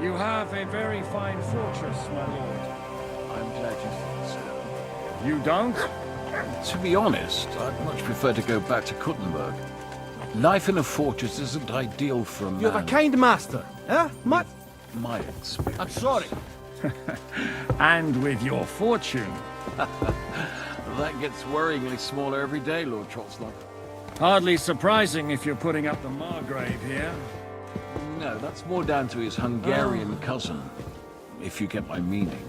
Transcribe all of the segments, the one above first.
You have a very fine fortress, my lord. I'm glad you think so. You don't? To be honest, I'd much prefer to go back to Kuttenberg. Life in a fortress isn't ideal for a man. You have a kind master, eh? My experience. I'm sorry. And with your fortune. That gets worryingly smaller every day, Lord Trotslop. Hardly surprising if you're putting up the Margrave here. No, that's more down to his Hungarian cousin, if you get my meaning.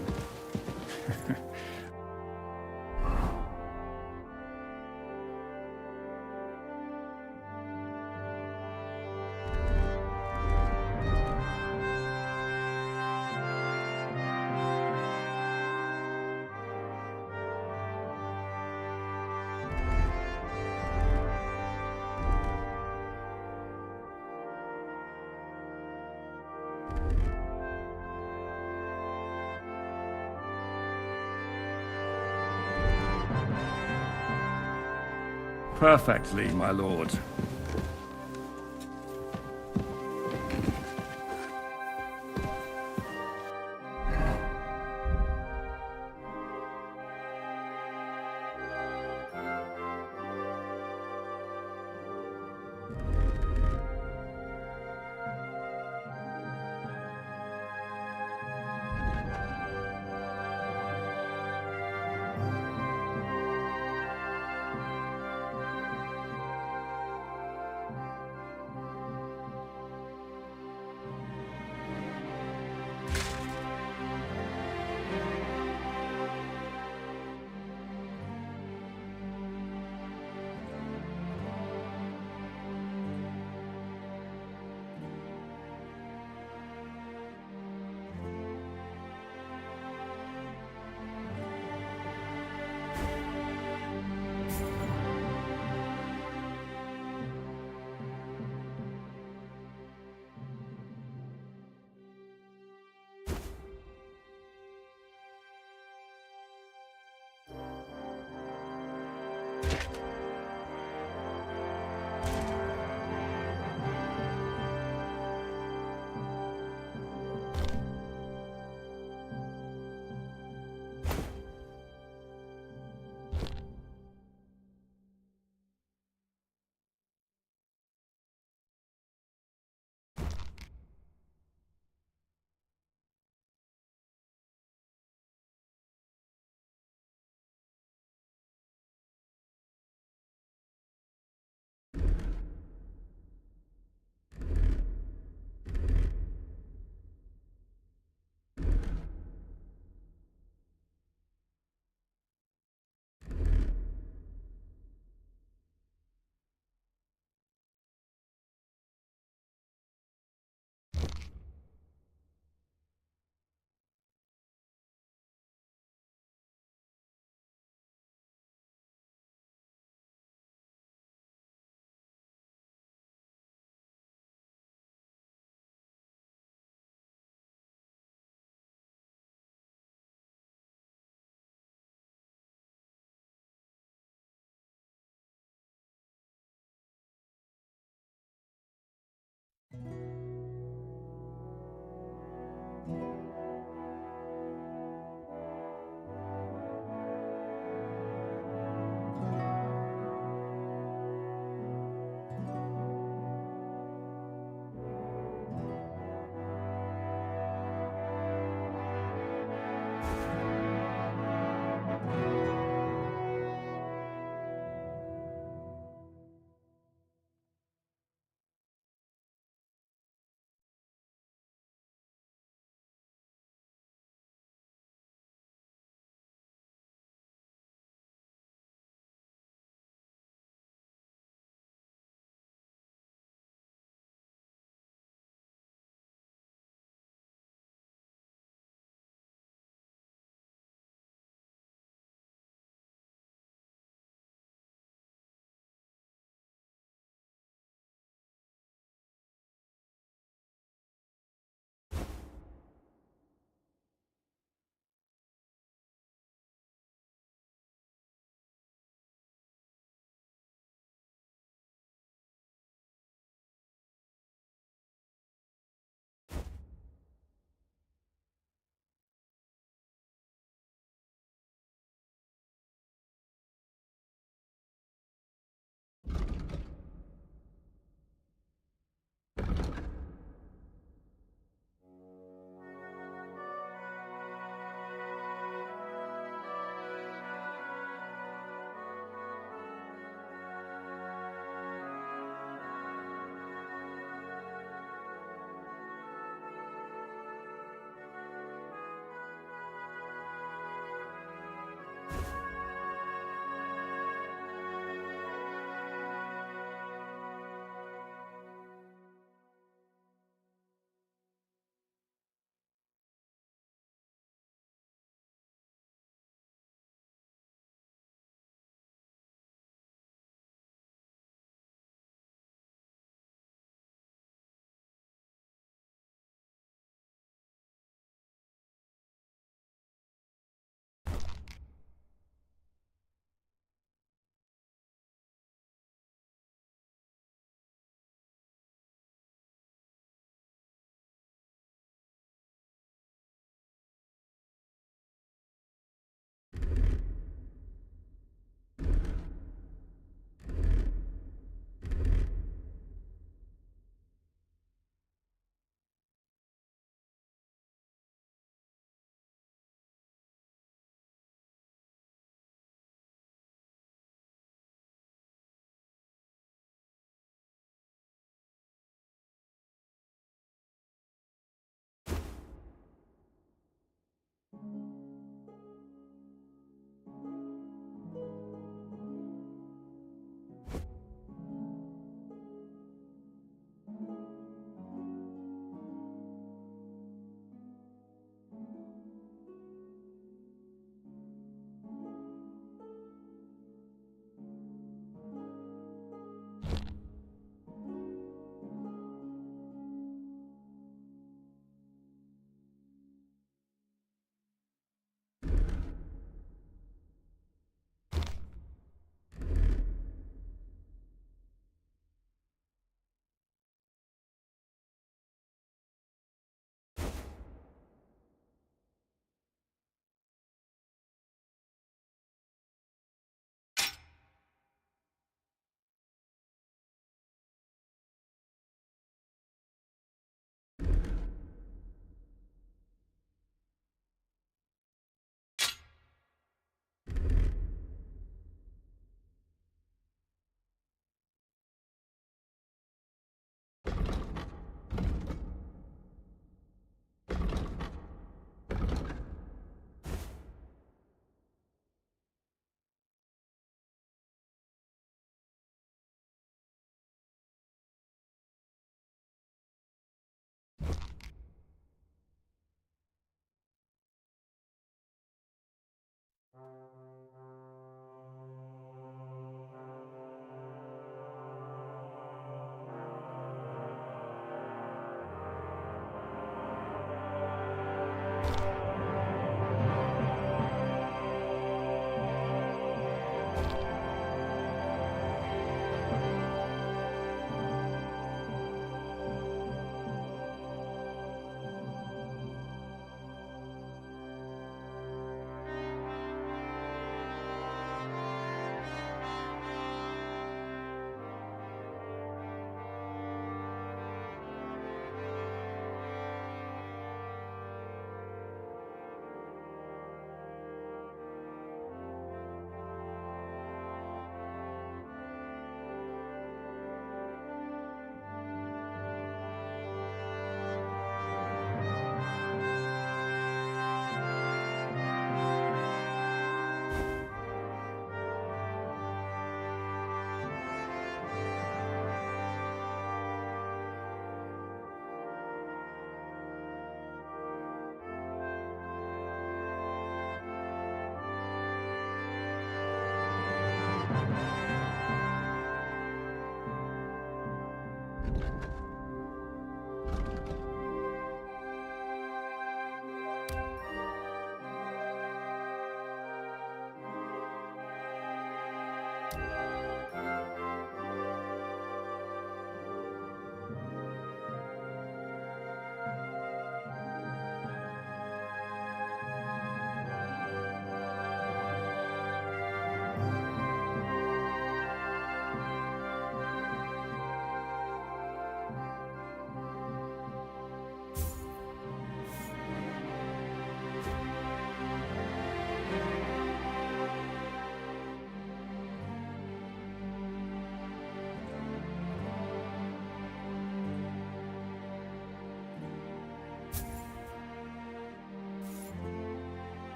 Perfectly, my lord.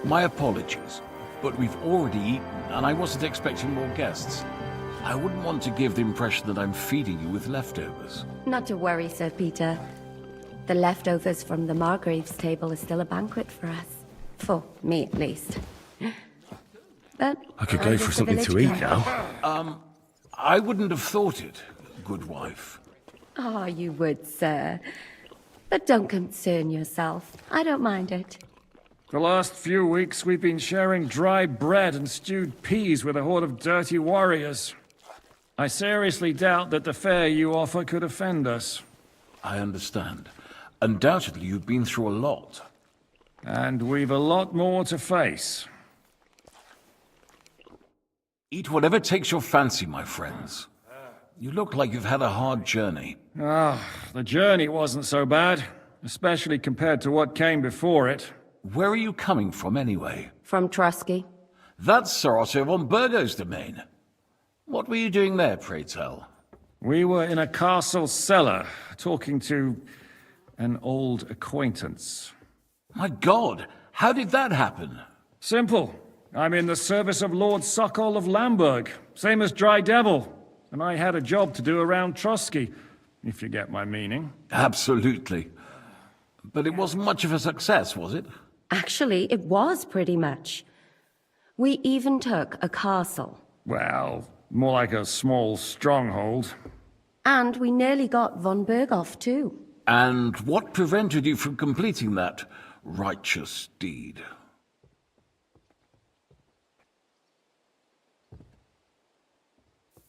My apologies, but we've already eaten, and I wasn't expecting more guests. I wouldn't want to give the impression that I'm feeding you with leftovers. Not to worry, Sir Peter. The leftovers from the Margrave's table are still a banquet for us. For me, at least. But I could go for something to eat now. I wouldn't have thought it, good wife. Oh, you would, sir. But don't concern yourself. I don't mind it. The last few weeks we've been sharing dry bread and stewed peas with a horde of dirty warriors. I seriously doubt that the fare you offer could offend us. I understand. Undoubtedly, you've been through a lot. And we've a lot more to face. Eat whatever takes your fancy, my friends. You look like you've had a hard journey. The journey wasn't so bad, especially compared to what came before it. Where are you coming from, anyway? From Trusky. That's Sir Otto von Burgo's domain. What were you doing there, pray tell? We were in a castle cellar, talking to an old acquaintance. My God, how did that happen? Simple. I'm in the service of Lord Sokol of Lamberg, same as Dry Devil, and I had a job to do around Trusky, if you get my meaning. Absolutely. But it wasn't much of a success, was it? Actually, it was pretty much. We even took a castle. Well, more like a small stronghold. And we nearly got von Berghoff, too. And what prevented you from completing that righteous deed?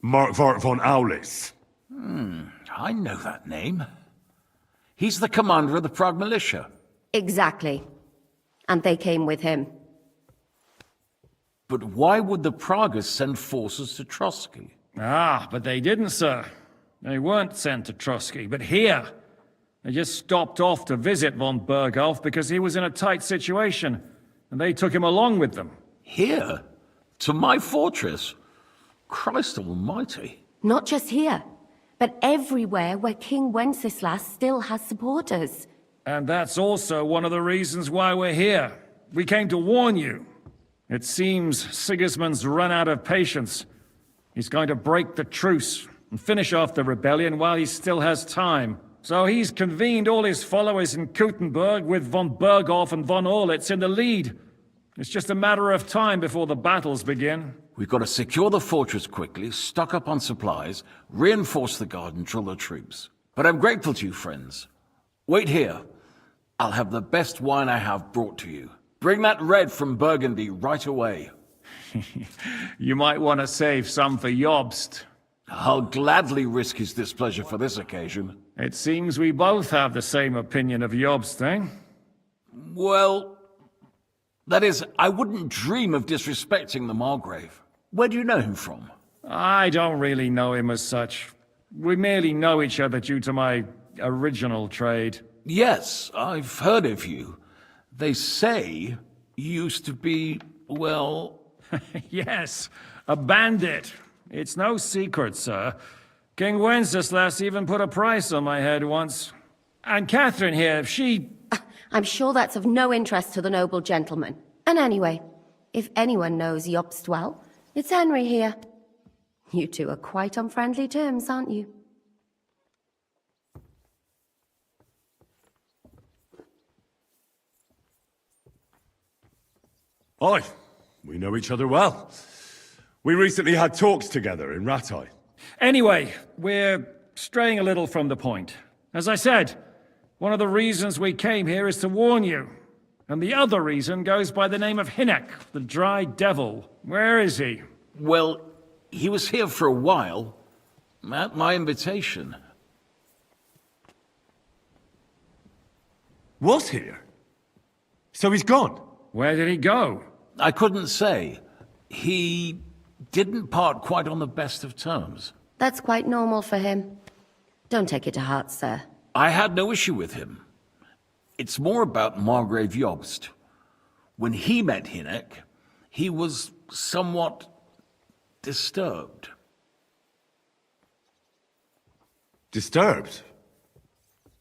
Markvart von Aulis. I know that name. He's the commander of the Prague militia. Exactly. And they came with him. But why would the Praguers send forces to Trusky? But they didn't, sir. They weren't sent to Trusky, but here. They just stopped off to visit von Berghoff because he was in a tight situation, and they took him along with them. Here? To my fortress? Christ almighty. Not just here, but everywhere where King Wenceslas still has supporters. And that's also one of the reasons why we're here. We came to warn you. It seems Sigismund's run out of patience. He's going to break the truce and finish off the rebellion while he still has time. So he's convened all his followers in Kuttenberg with von Berghoff and von Orlitz in the lead. It's just a matter of time before the battles begin. We've got to secure the fortress quickly, stock up on supplies, reinforce the guard and drill the troops. But I'm grateful to you, friends. Wait here. I'll have the best wine I have brought to you. Bring that red from Burgundy right away. You might want to save some for Jobst. I'll gladly risk his displeasure for this occasion. It seems we both have the same opinion of Jobst, eh? Well, that is, I wouldn't dream of disrespecting the Margrave. Where do you know him from? I don't really know him as such. We merely know each other due to my original trade. Yes, I've heard of you. They say you used to be, well... Yes, a bandit. It's no secret, sir. King Wenceslas even put a price on my head once. And Catherine here, she... I'm sure that's of no interest to the noble gentleman. And anyway, if anyone knows Jobst well, it's Henry here. You two are quite on friendly terms, aren't you? Aye, we know each other well. We recently had talks together in Ratai. Anyway, we're straying a little from the point. As I said, one of the reasons we came here is to warn you. And the other reason goes by the name of Hinnek, the Dry Devil. Where is he? Well, he was here for a while, at my invitation. Was here? So he's gone? Where did he go? I couldn't say. He didn't part quite on the best of terms. That's quite normal for him. Don't take it to heart, sir. I had no issue with him. It's more about Margrave Jobst. When he met Hinnek, he was somewhat disturbed. Disturbed?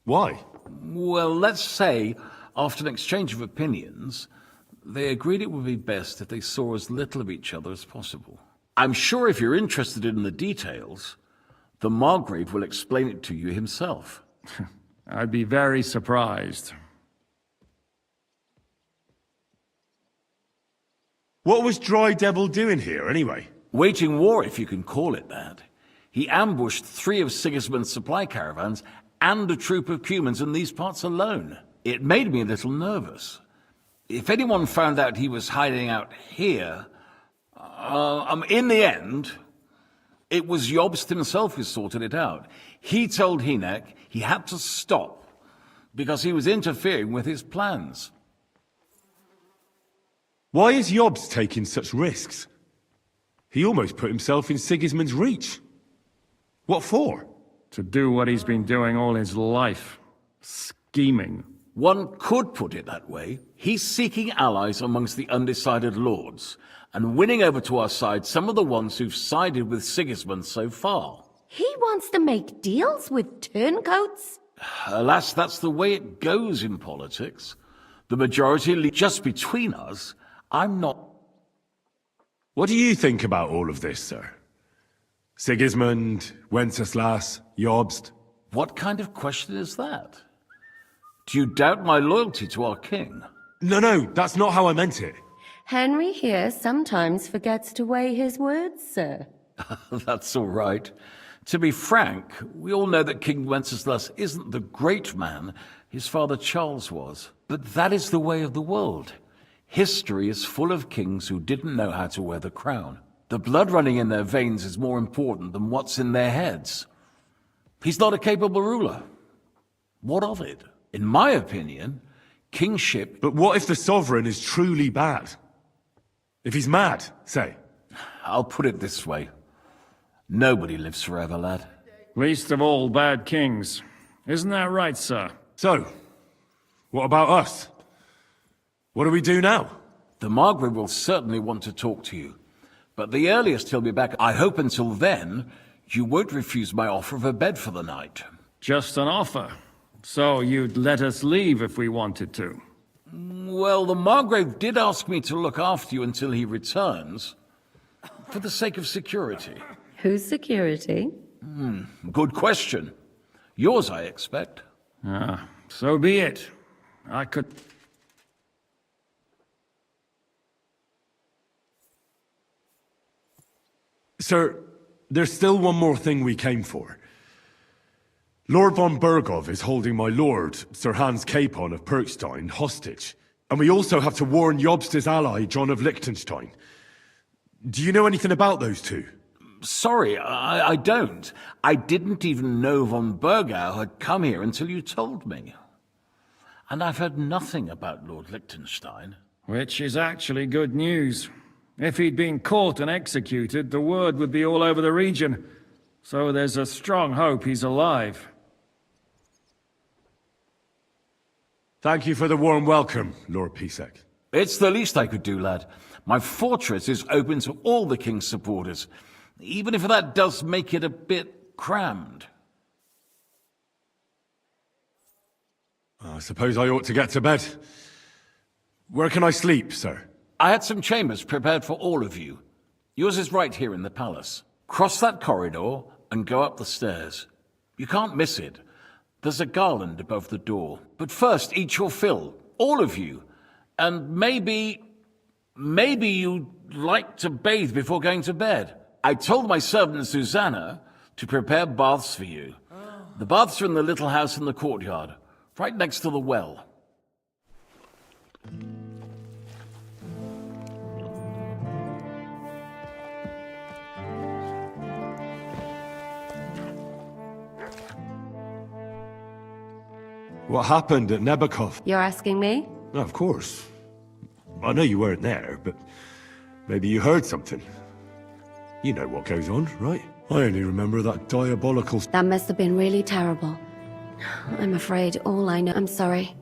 Why? Well, let's say, after an exchange of opinions, They agreed it would be best if they saw as little of each other as possible. I'm sure if you're interested in the details, the Margrave will explain it to you himself. I'd be very surprised. What was Dry Devil doing here, anyway? Waging war, if you can call it that. He ambushed 3 of Sigismund's supply caravans and a troop of humans in these parts alone. It made me a little nervous. If anyone found out he was hiding out here, in the end, it was Jobst himself who sorted it out. He told Hynek he had to stop because he was interfering with his plans. Why is Jobst taking such risks? He almost put himself in Sigismund's reach. What for? To do what he's been doing all his life. Scheming. One could put it that way. He's seeking allies amongst the undecided lords, and winning over to our side some of the ones who've sided with Sigismund so far. He wants to make deals with turncoats? Alas, that's the way it goes in politics. The majority just between us. I'm not... What do you think about all of this, sir? Sigismund, Wenceslas, Jobst? What kind of question is that? Do you doubt my loyalty to our king? No, that's not how I meant it. Henry here sometimes forgets to weigh his words, sir. That's all right. To be frank, we all know that King Wenceslas isn't the great man his father Charles was. But that is the way of the world. History is full of kings who didn't know how to wear the crown. The blood running in their veins is more important than what's in their heads. He's not a capable ruler. What of it? In my opinion, kingship... But what if the sovereign is truly bad? If he's mad, say? I'll put it this way. Nobody lives forever, lad. Least of all bad kings. Isn't that right, sir? So, what about us? What do we do now? The Margrave will certainly want to talk to you. But the earliest he'll be back, I hope until then, you won't refuse my offer of a bed for the night. Just an offer. So you'd let us leave if we wanted to? Well, the Margrave did ask me to look after you until he returns, for the sake of security. Whose security? Good question. Yours, I expect. So be it. I could... Sir, there's still one more thing we came for. Lord von Bergov is holding my lord, Sir Hans Capon of Perkstein, hostage. And we also have to warn Jobst's ally, John of Liechtenstein. Do you know anything about those two? Sorry, I don't. I didn't even know von Bergau had come here until you told me. And I've heard nothing about Lord Liechtenstein. Which is actually good news. If he'd been caught and executed, the word would be all over the region. So there's a strong hope he's alive. Thank you for the warm welcome, Lord Pisek. It's the least I could do, lad. My fortress is open to all the king's supporters, even if that does make it a bit crammed. I suppose I ought to get to bed. Where can I sleep, sir? I had some chambers prepared for all of you. Yours is right here in the palace. Cross that corridor and go up the stairs. You can't miss it. There's a garland above the door. But first, eat your fill, all of you. And maybe you'd like to bathe before going to bed. I told my servant Susanna to prepare baths for you. The baths are in the little house in the courtyard, right next to the well. What happened at Nebakov? You're asking me? No, of course. I know you weren't there, but maybe you heard something. You know what goes on, right? I only remember that diabolical... That must have been really terrible. I'm afraid all I know... I'm sorry.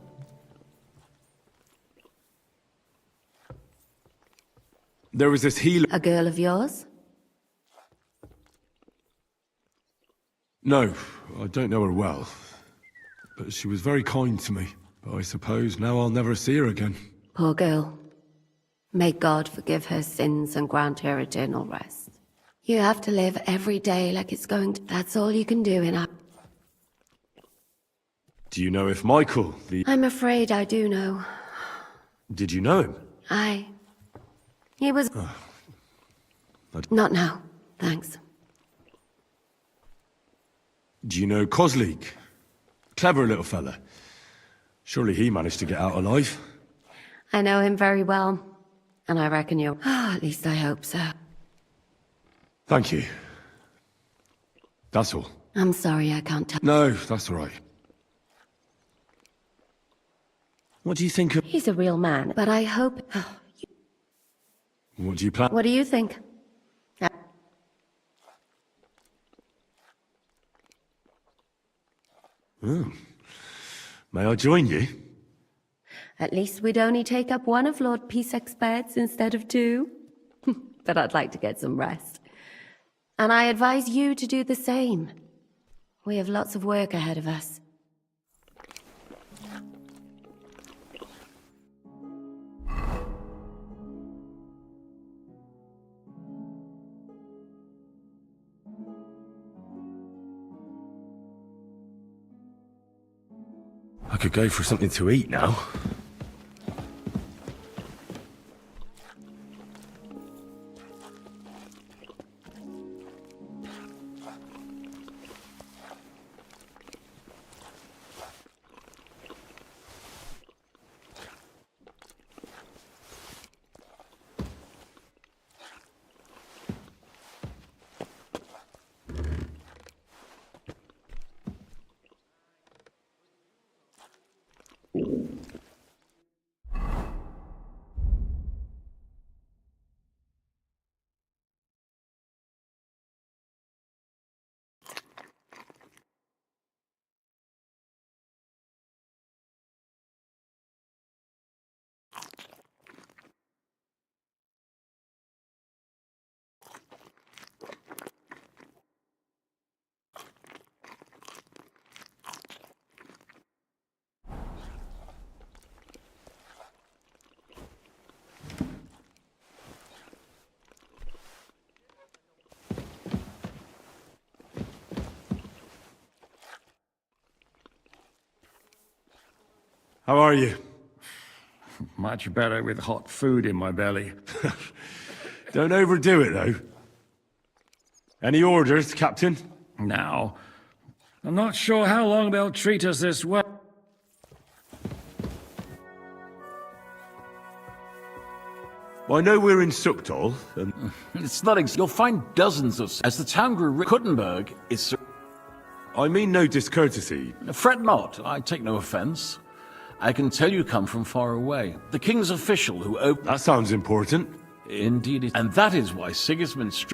There was this healer... A girl of yours? No, I don't know her well. But she was very kind to me. But I suppose now I'll never see her again. Poor girl. May God forgive her sins and grant her eternal rest. You have to live every day like it's going to... That's all you can do in our... Do you know if Michael, I'm afraid I do know. Did you know him? He was... Not now, thanks. Do you know Kozlik? Clever little fella. Surely he managed to get out alive. I know him very well, and I reckon you're... at least I hope so. Thank you. That's all. I'm sorry I can't tell... No, that's all right. What do you think of... He's a real man, but I hope... What do you plan... What do you think? Oh. May I join you? At least we'd only take up one of Lord Pisac's beds instead of two. But I'd like to get some rest. And I advise you to do the same. We have lots of work ahead of us. I could go for something to eat now. How are you? Much better with hot food in my belly. Don't overdo it, though. Any orders, Captain? Now, I'm not sure how long they'll treat us this way. I know we're in Sukdal, and... It's not you'll find dozens of... As the town grew Kuttenberg is... I mean no discourtesy. Fret not, I take no offense. I can tell you come from far away. The king's official who opened... That sounds important. Indeed it... And that is why Sigismund...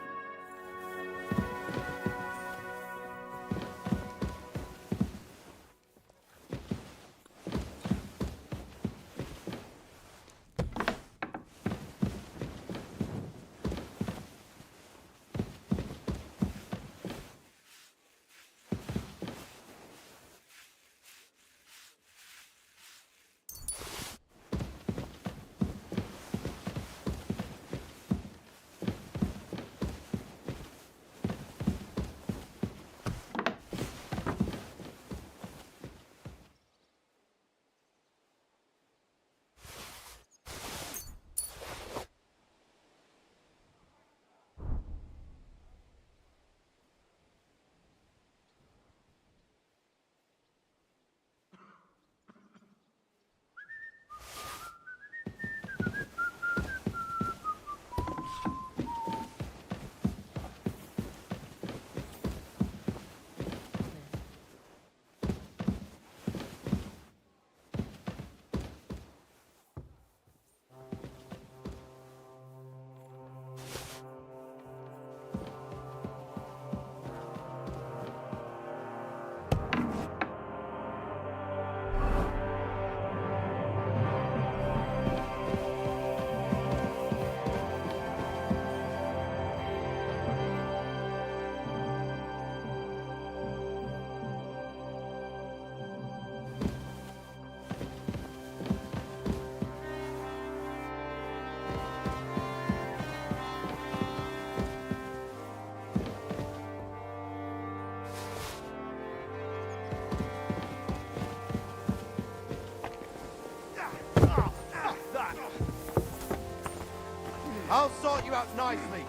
I'll sort you out nicely.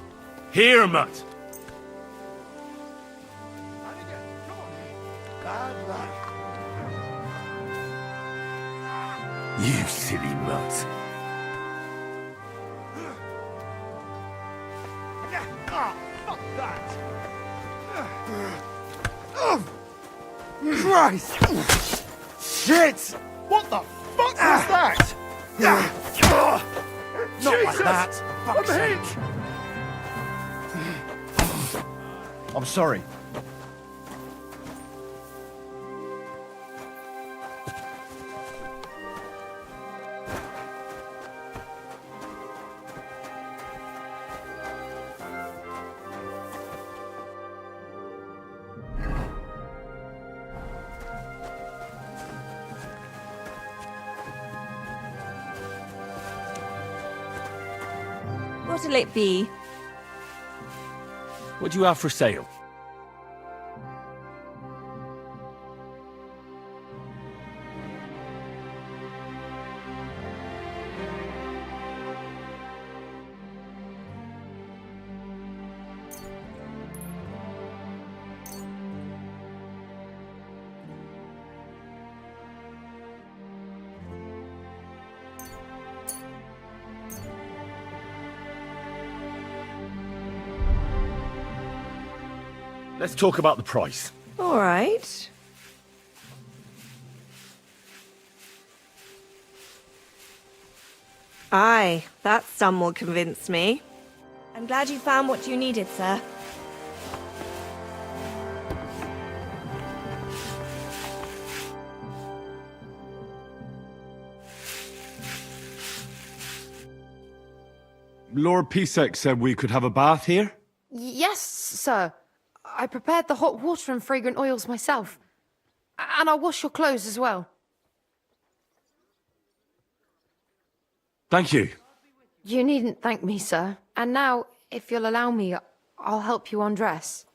Here, Mutt. Bad luck. You silly mutt. Fuck that! Christ! Shit! What the fuck was that? Not like that! Fuck's sake! I'm sorry. What'll it be? What do you have for sale? Let's talk about the price. All right. Aye, that sum will convince me. I'm glad you found what you needed, sir. Lord Pisek said we could have a bath here? Yes, sir. I prepared the hot water and fragrant oils myself. And I'll wash your clothes as well. Thank you. You needn't thank me, sir. And now, if you'll allow me, I'll help you undress.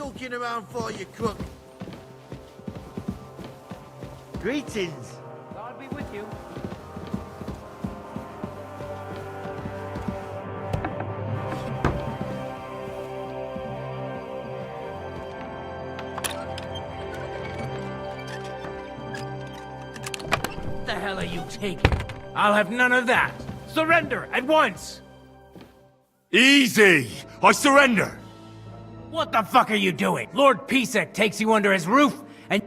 skulking around for, you crook? Greetings. God be with you. What the hell are you taking? I'll have none of that. Surrender at once! Easy! I surrender! What the fuck are you doing? Lord Pisek takes you under his roof, and...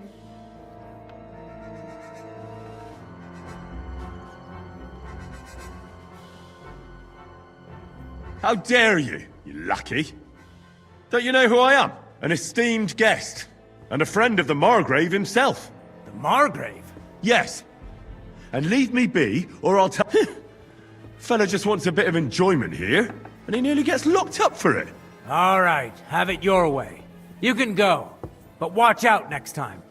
How dare you, you lackey? Don't you know who I am? An esteemed guest, and a friend of the Margrave himself. The Margrave? Yes. And leave me be, or I'll tell... Fella just wants a bit of enjoyment here, and he nearly gets locked up for it. All right, have it your way. You can go, but watch out next time.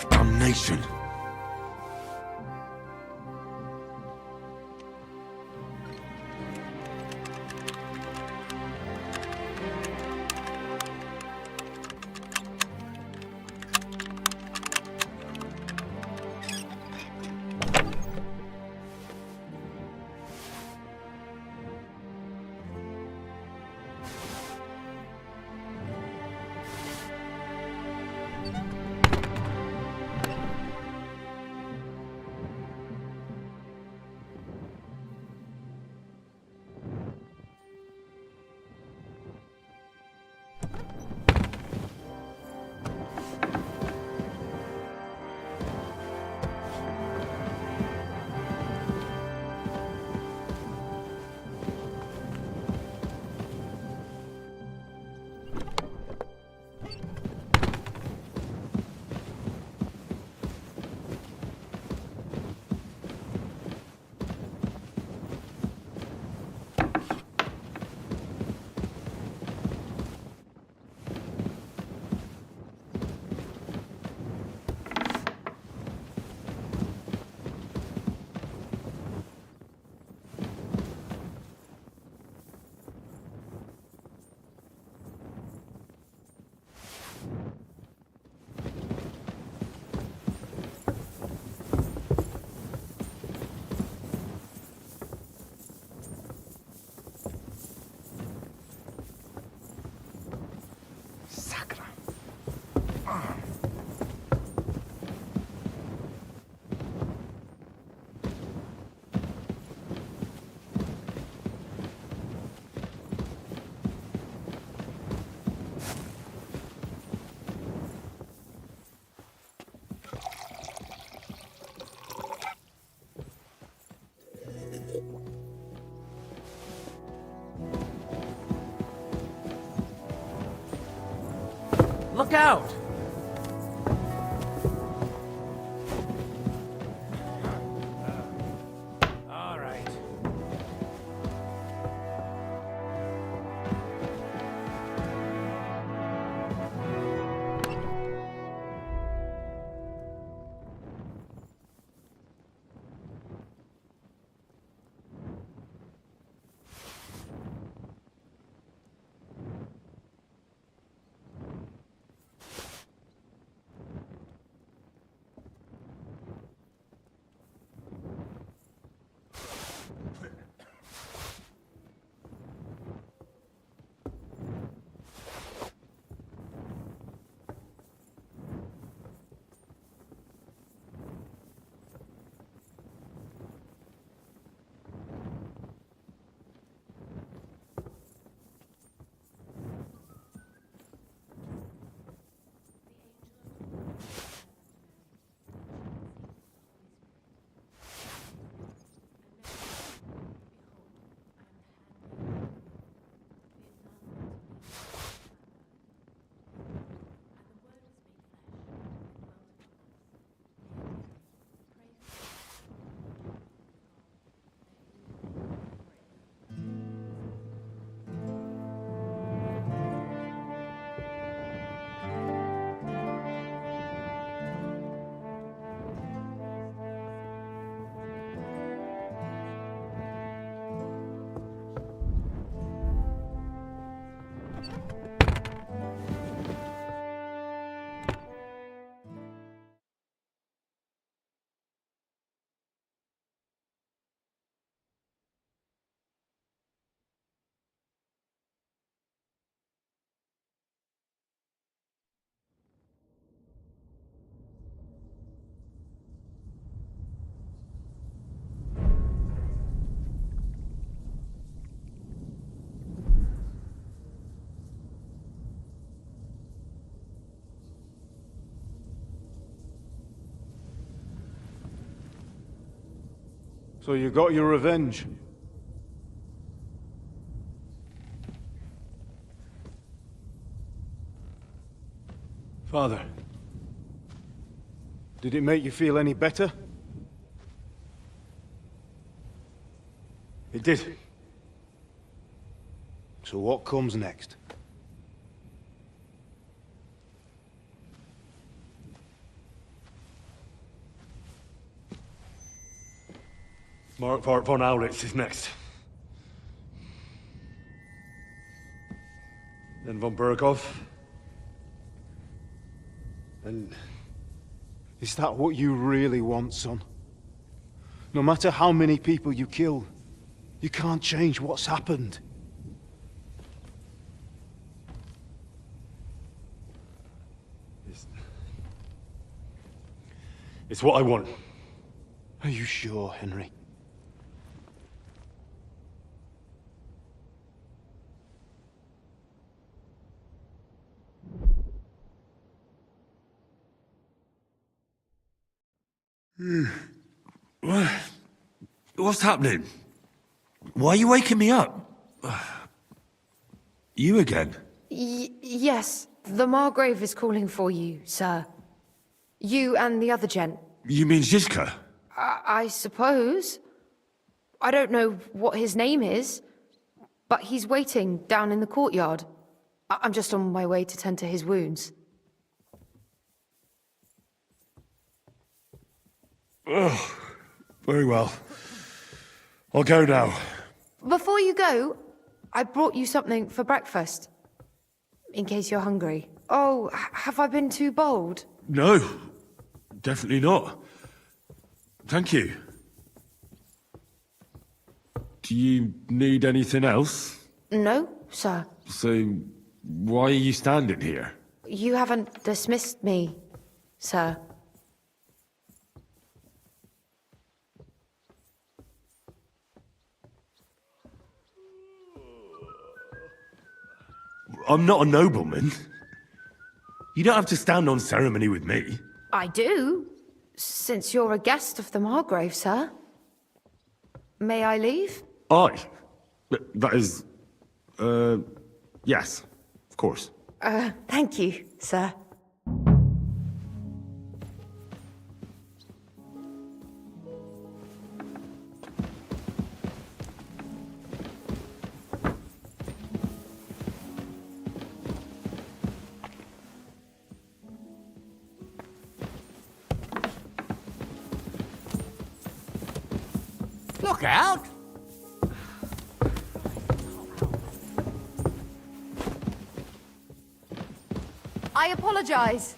Damnation. Look out! All right. So you got your revenge? Father, did it make you feel any better? It did. So what comes next? Mark von Aulitz is next. Then von Berghoff. And is that what you really want, son? No matter how many people you kill, you can't change what's happened. It's what I want. Are you sure, Henry? What's happening? Why are you waking me up? You again? Yes, the Margrave is calling for you, sir. You and the other gent. You mean Zizka? I suppose. I don't know what his name is, but he's waiting down in the courtyard. I'm just on my way to tend to his wounds. Oh, very well. I'll go now. Before you go, I brought you something for breakfast. In case you're hungry. Oh, have I been too bold? No, definitely not. Thank you. Do you need anything else? No, sir. So, why are you standing here? You haven't dismissed me, sir. I'm not a nobleman. You don't have to stand on ceremony with me. I do, since you're a guest of the Margrave, sir. May I leave? That is... yes, of course. Thank you, sir. Look out! I apologize.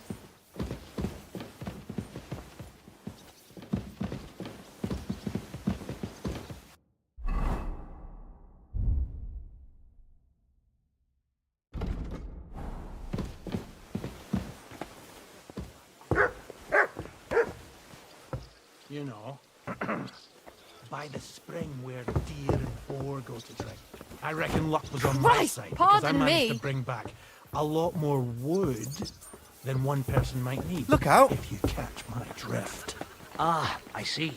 You know, by the spring where deer and boar go to drink. I reckon luck was on my Christ, side because I pardon managed me. to bring back a lot more wood than one person might need. Look out. If you catch my drift. Ah, I see.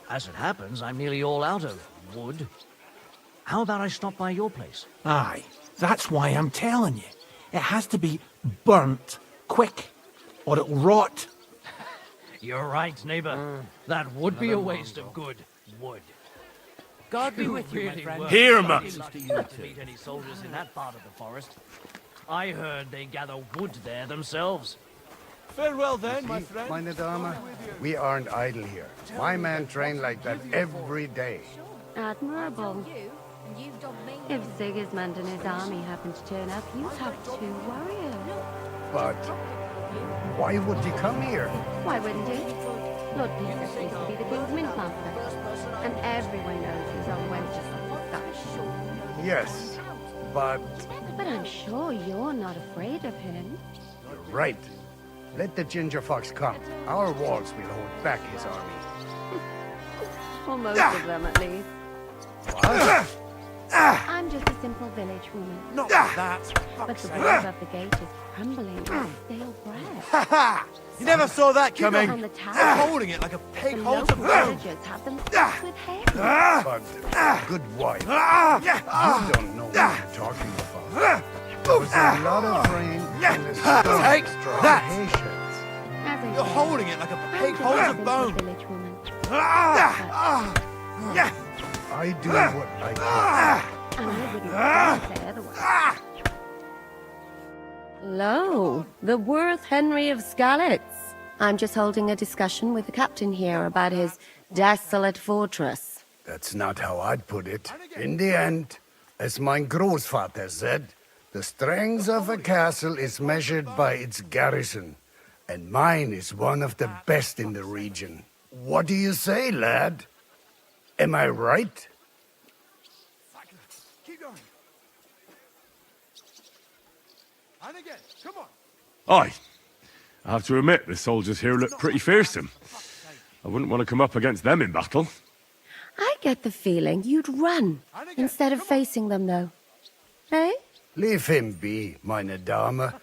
As it happens, I'm nearly all out of wood. How about I stop by your place? Aye, that's why I'm telling you. It has to be burnt quick, or it'll rot. You're right, neighbor. That would be a waste of good wood. God be with you, my friend. Here, man. Lucky not to meet any soldiers in that part of the forest. I heard they gather wood there themselves. Farewell then, my friend. Meine Dame, we aren't idle here. My men train like that every day. Admirable. If Sigismund and his army happen to turn up, you have 2 warriors. But why would he come here? Why wouldn't he? Lord Peter used to be the king's mint master, and everyone knows he's on Wednesday. Yes, but But I'm sure you're not afraid of him. you're right. Let the ginger fox come. Our walls will hold back his army. Or most of them, at least. What? I'm just a simple village woman. Not that. But the wall above the gate is crumbling like stale bread. You never saw that coming. On the tower, Holding it like a the pig holds local a bone. villagers have them stuffed with hay. But, good wife, you don't know what you're talking about. There was a lot of rain and a storm Take strong that. patience. As I You're said, holding it like a I'm pig just holds a simple bone. village woman. I do what I can. And I wouldn't dare say otherwise. Lo, the Worth Henry of Skalitz. I'm just holding a discussion with the captain here about his desolate fortress. That's not how I'd put it. In the end, as mein Großvater said, the strength of a castle is measured by its garrison, and mine is one of the best in the region. What do you say, lad? Am I right? Keep going. And again. Come on. Aye. I have to admit, the soldiers here look pretty fearsome. I wouldn't want to come up against them in battle. I get the feeling you'd run instead of facing them, though. Eh? Leave him be, meine Dame.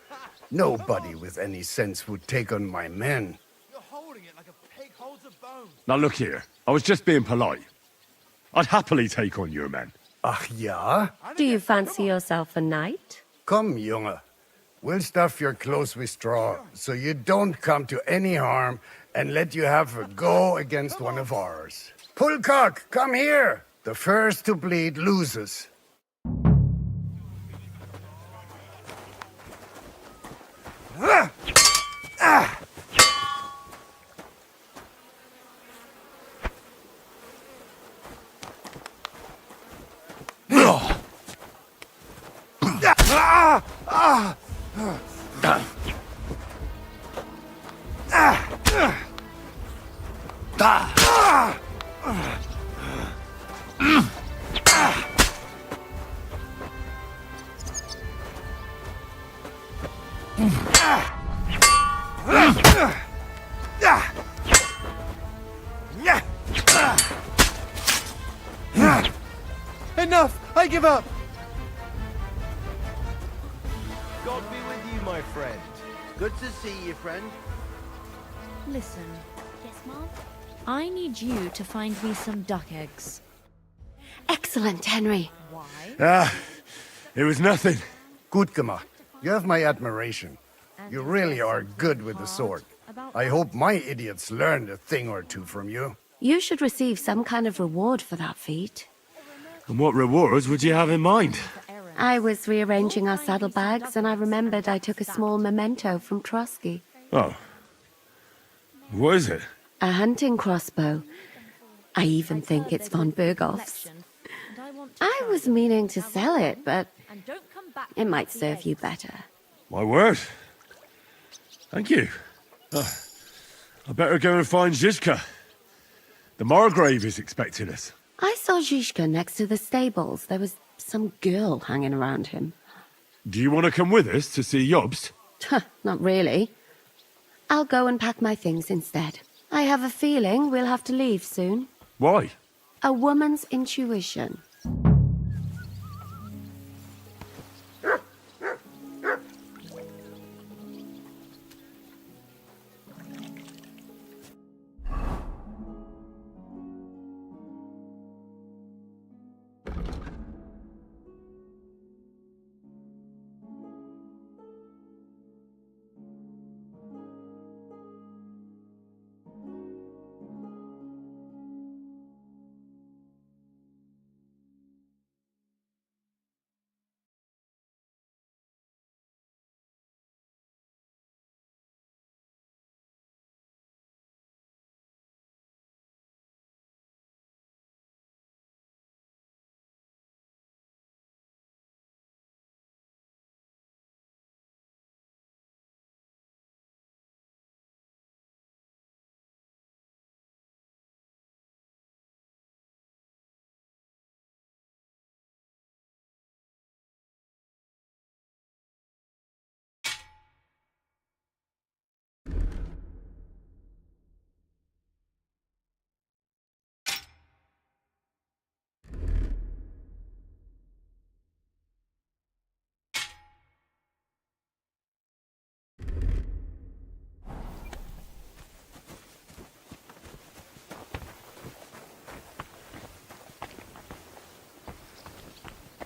Nobody with any sense would take on my men. You're holding it like a pig holds a bone. Now look here, I was just being polite. I'd happily take on your men. Ach ja? Do you fancy yourself a knight? Come, Junge. We'll stuff your clothes with straw, so you don't come to any harm, and let you have a go against one of ours. Pullcock, come here! The first to bleed loses. Enough! I give up! God be with you, my friend. Good to see you, friend. Listen. Yes, Mom? I need you to find me some duck eggs. Excellent, Henry. Why? It was nothing. Gut gemacht. You have my admiration. You really are good with the sword. I hope my idiots learned a thing or two from you. You should receive some kind of reward for that feat. And what rewards would you have in mind? I was rearranging our saddlebags, and I remembered I took a small memento from Trotsky. Oh. What is it? A hunting crossbow. I even think it's von Berghoff's. I was meaning to sell it, but it might serve you better. My word. Thank you. I better go and find Zizka. The Margrave is expecting us. I saw Zizka next to the stables. There was some girl hanging around him. Do you want to come with us to see Jobst? Not really. I'll go and pack my things instead. I have a feeling we'll have to leave soon. Why? A woman's intuition.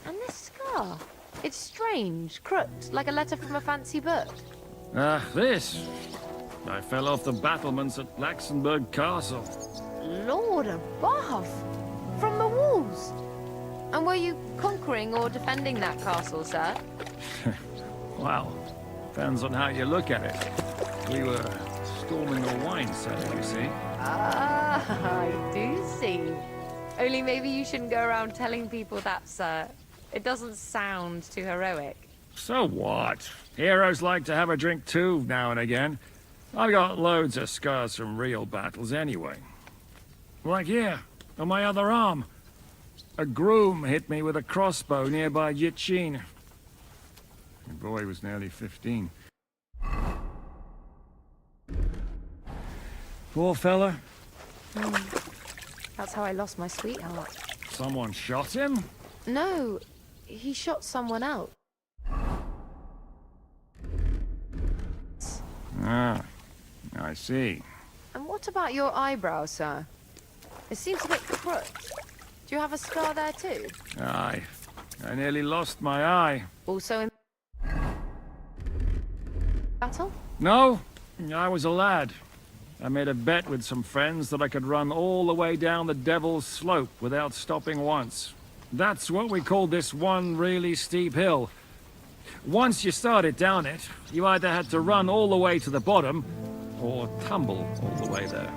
And this scar? It's strange, crooked, like a letter from a fancy book. This. I fell off the battlements at Laxenburg Castle. Lord above! From the walls! And were you conquering or defending that castle, sir? Well, depends on how you look at it. We were storming a wine cellar, you see. Ah, I do see. Only maybe you shouldn't go around telling people that, sir. It doesn't sound too heroic. So what? Heroes like to have a drink too, now and again. I've got loads of scars from real battles anyway. Like here, on my other arm. A groom hit me with a crossbow nearby Yitchin. The boy was nearly 15. Poor fella. That's how I lost my sweetheart. Someone shot him? No, he shot someone else. Ah, I see. And what about your eyebrow, sir? It seems a bit crooked. Do you have a scar there too? Aye. I nearly lost my eye. Also in battle? No, I was a lad. I made a bet with some friends that I could run all the way down the Devil's Slope without stopping once. That's what we called this one really steep hill. Once you started down it, you either had to run all the way to the bottom, or tumble all the way there.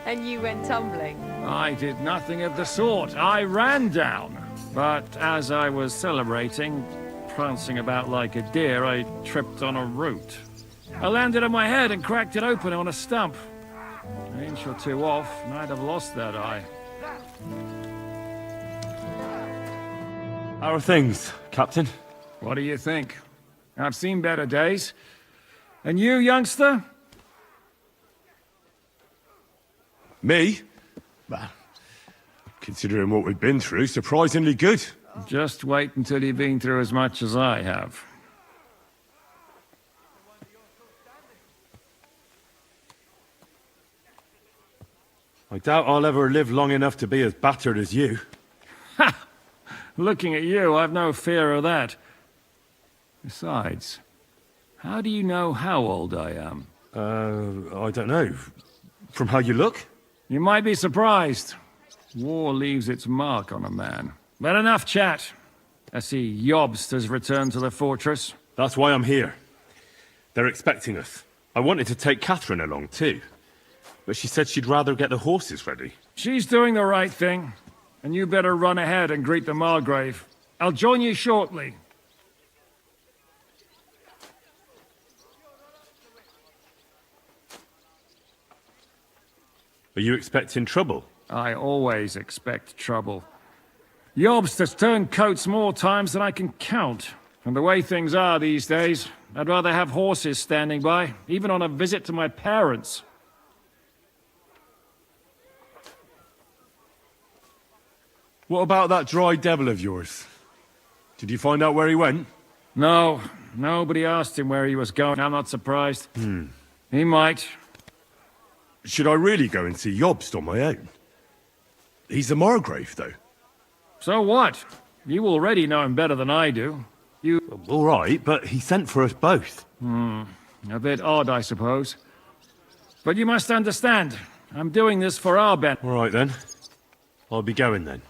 And you went tumbling? I did nothing of the sort. I ran down. But as I was celebrating, prancing about like a deer, I tripped on a root. I landed on my head and cracked it open on a stump. An inch or two off, and I'd have lost that eye. How are things, Captain? What do you think? I've seen better days. And you, youngster? Me? Well, considering what we've been through, surprisingly good. Just wait until you've been through as much as I have. I doubt I'll ever live long enough to be as battered as you. Ha! Looking at you, I've no fear of that. Besides, how do you know how old I am? I don't know. From how you look? You might be surprised. War leaves its mark on a man. But enough chat. I see Jobst has returned to the fortress. That's why I'm here. They're expecting us. I wanted to take Catherine along too, but she said she'd rather get the horses ready. She's doing the right thing, and you better run ahead and greet the Margrave. I'll join you shortly. Are you expecting trouble? I always expect trouble. Jobst has turned coats more times than I can count. And the way things are these days, I'd rather have horses standing by, even on a visit to my parents. What about that dry devil of yours? Did you find out where he went? No, nobody asked him where he was going. I'm not surprised. He might. Should I really go and see Jobst on my own? He's the Margrave, though. So what? You already know him better than I do. All right, but he sent for us both. A bit odd, I suppose. But you must understand, I'm doing this for our benefit. All right, then. I'll be going, then.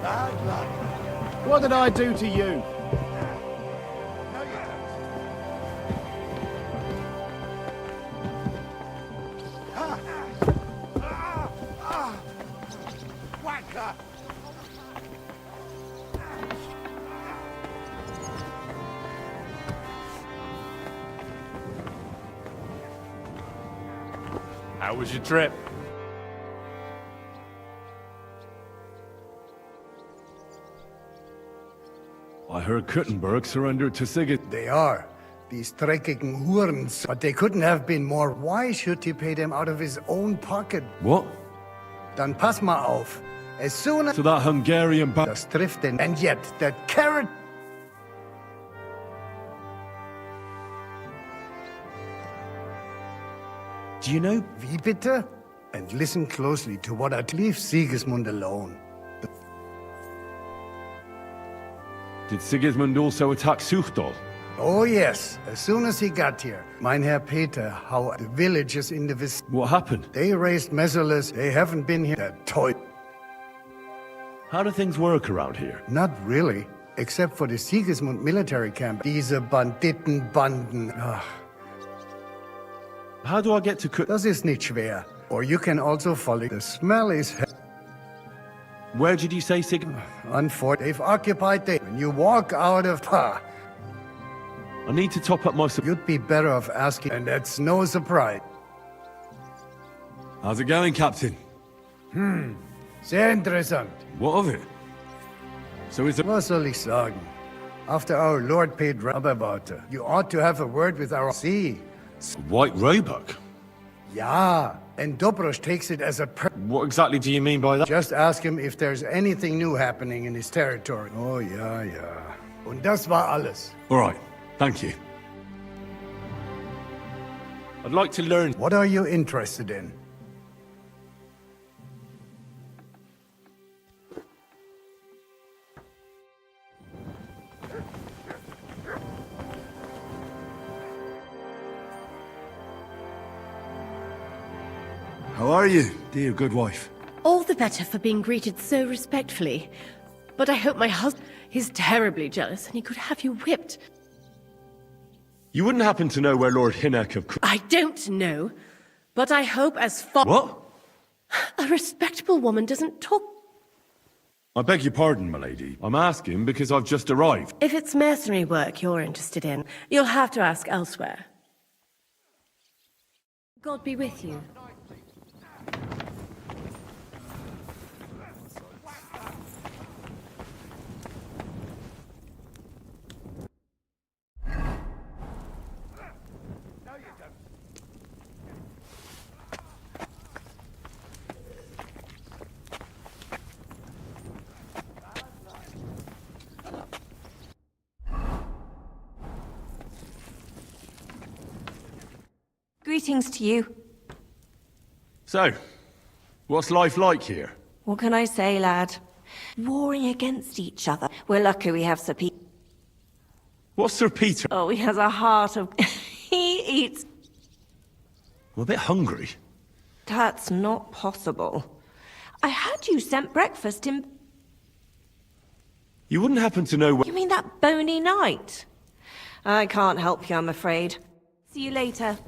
Bad luck. What did I do to you? How was your trip? I heard Kuttenberg surrendered to Sigurd. They are. These dreckigen Hurens. But they couldn't have been more. Why should he pay them out of his own pocket? What? Dann pass mal auf. As soon as... So that Hungarian Das trifft den... And yet, that carrot... Do you know? Wie bitte? And listen closely to what I... Leave Sigismund alone. Did Sigismund also attack Suchdol? Oh, yes. As soon as he got here. Mein Herr Peter, how the villagers in the vicinity... What happened? They raised Messerless. They haven't been here. That toy... How do things work around here? Not really. Except for the Sigismund military camp. Diese Banditenbanden. Ugh. How do I get to Das ist nicht schwer. Or you can also follow. The smell is... Where did you say Sigmund? Unfortunately, they've occupied the... When you walk out of... I need to top up my... You'd be better off asking, and that's no surprise. How's it going, Captain? Sehr interessant. What of it? So is it... Was soll ich sagen? After our Lord paid Rabberwarte, you ought to have a word with our... See? White Roebuck? Ja, and Dobrosch takes it as a... What exactly do you mean by that? Just ask him if there's anything new happening in his territory. Oh, ja, ja. Und das war alles. All right, thank you. I'd like to learn... What are you interested in? How are you, dear good wife? All the better for being greeted so respectfully. But I hope my husband is terribly jealous and he could have you whipped. You wouldn't happen to know where Lord Hinnock of... I don't know, but I hope as far... What? A respectable woman doesn't talk... I beg your pardon, my lady. I'm asking because I've just arrived. If it's mercenary work you're interested in, you'll have to ask elsewhere. God be with you. Greetings to you. So, what's life like here? What can I say, lad? Warring against each other. We're lucky we have Sir Peter. What's Sir Peter? Oh, he has a heart of... he eats... I'm a bit hungry. That's not possible. I heard you sent breakfast in... You wouldn't happen to know where... You mean that bony knight? I can't help you, I'm afraid. See you later.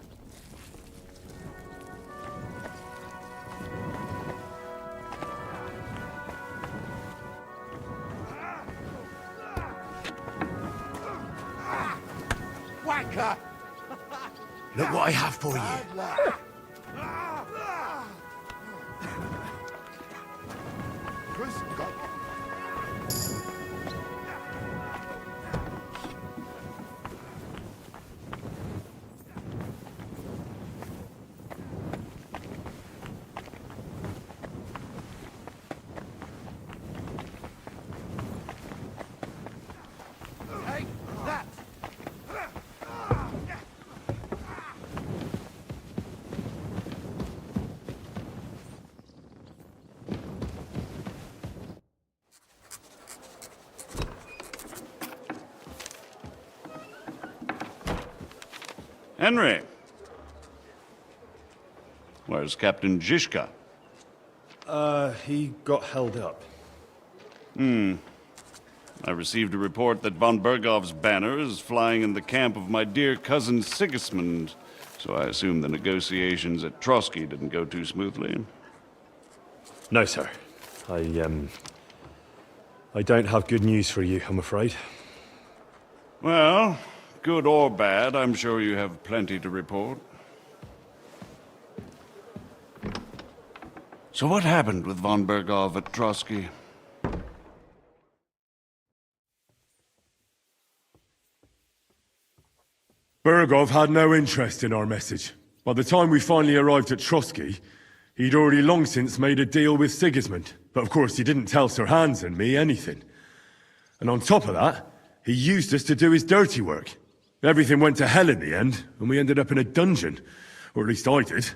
Whacker! Look what I have for you. Take that! Henry. Where's Captain Zizka? He got held up. I received a report that von Bergov's banner is flying in the camp of my dear cousin Sigismund, so I assume the negotiations at Trotsky didn't go too smoothly. No, sir. I don't have good news for you, I'm afraid. Well, good or bad, I'm sure you have plenty to report. So what happened with von Bergov at Trotsky? Bergov had no interest in our message. By the time we finally arrived at Trotsky, he'd already long since made a deal with Sigismund. But of course he didn't tell Sir Hans and me anything. And on top of that, he used us to do his dirty work. Everything went to hell in the end, and we ended up in a dungeon. Or at least I did.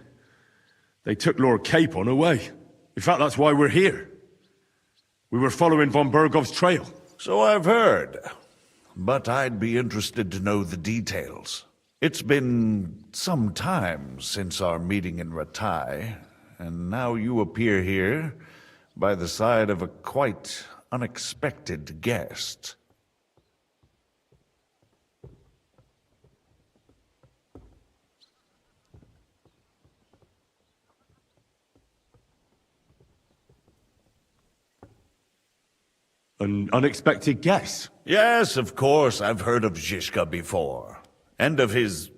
They took Lord Capon away. In fact, that's why we're here. We were following von Bergov's trail. So I've heard. But I'd be interested to know the details. It's been some time since our meeting in Ratai, and now you appear here by the side of a quite unexpected guest. An unexpected guess? Yes, of course, I've heard of Zizka before, and of his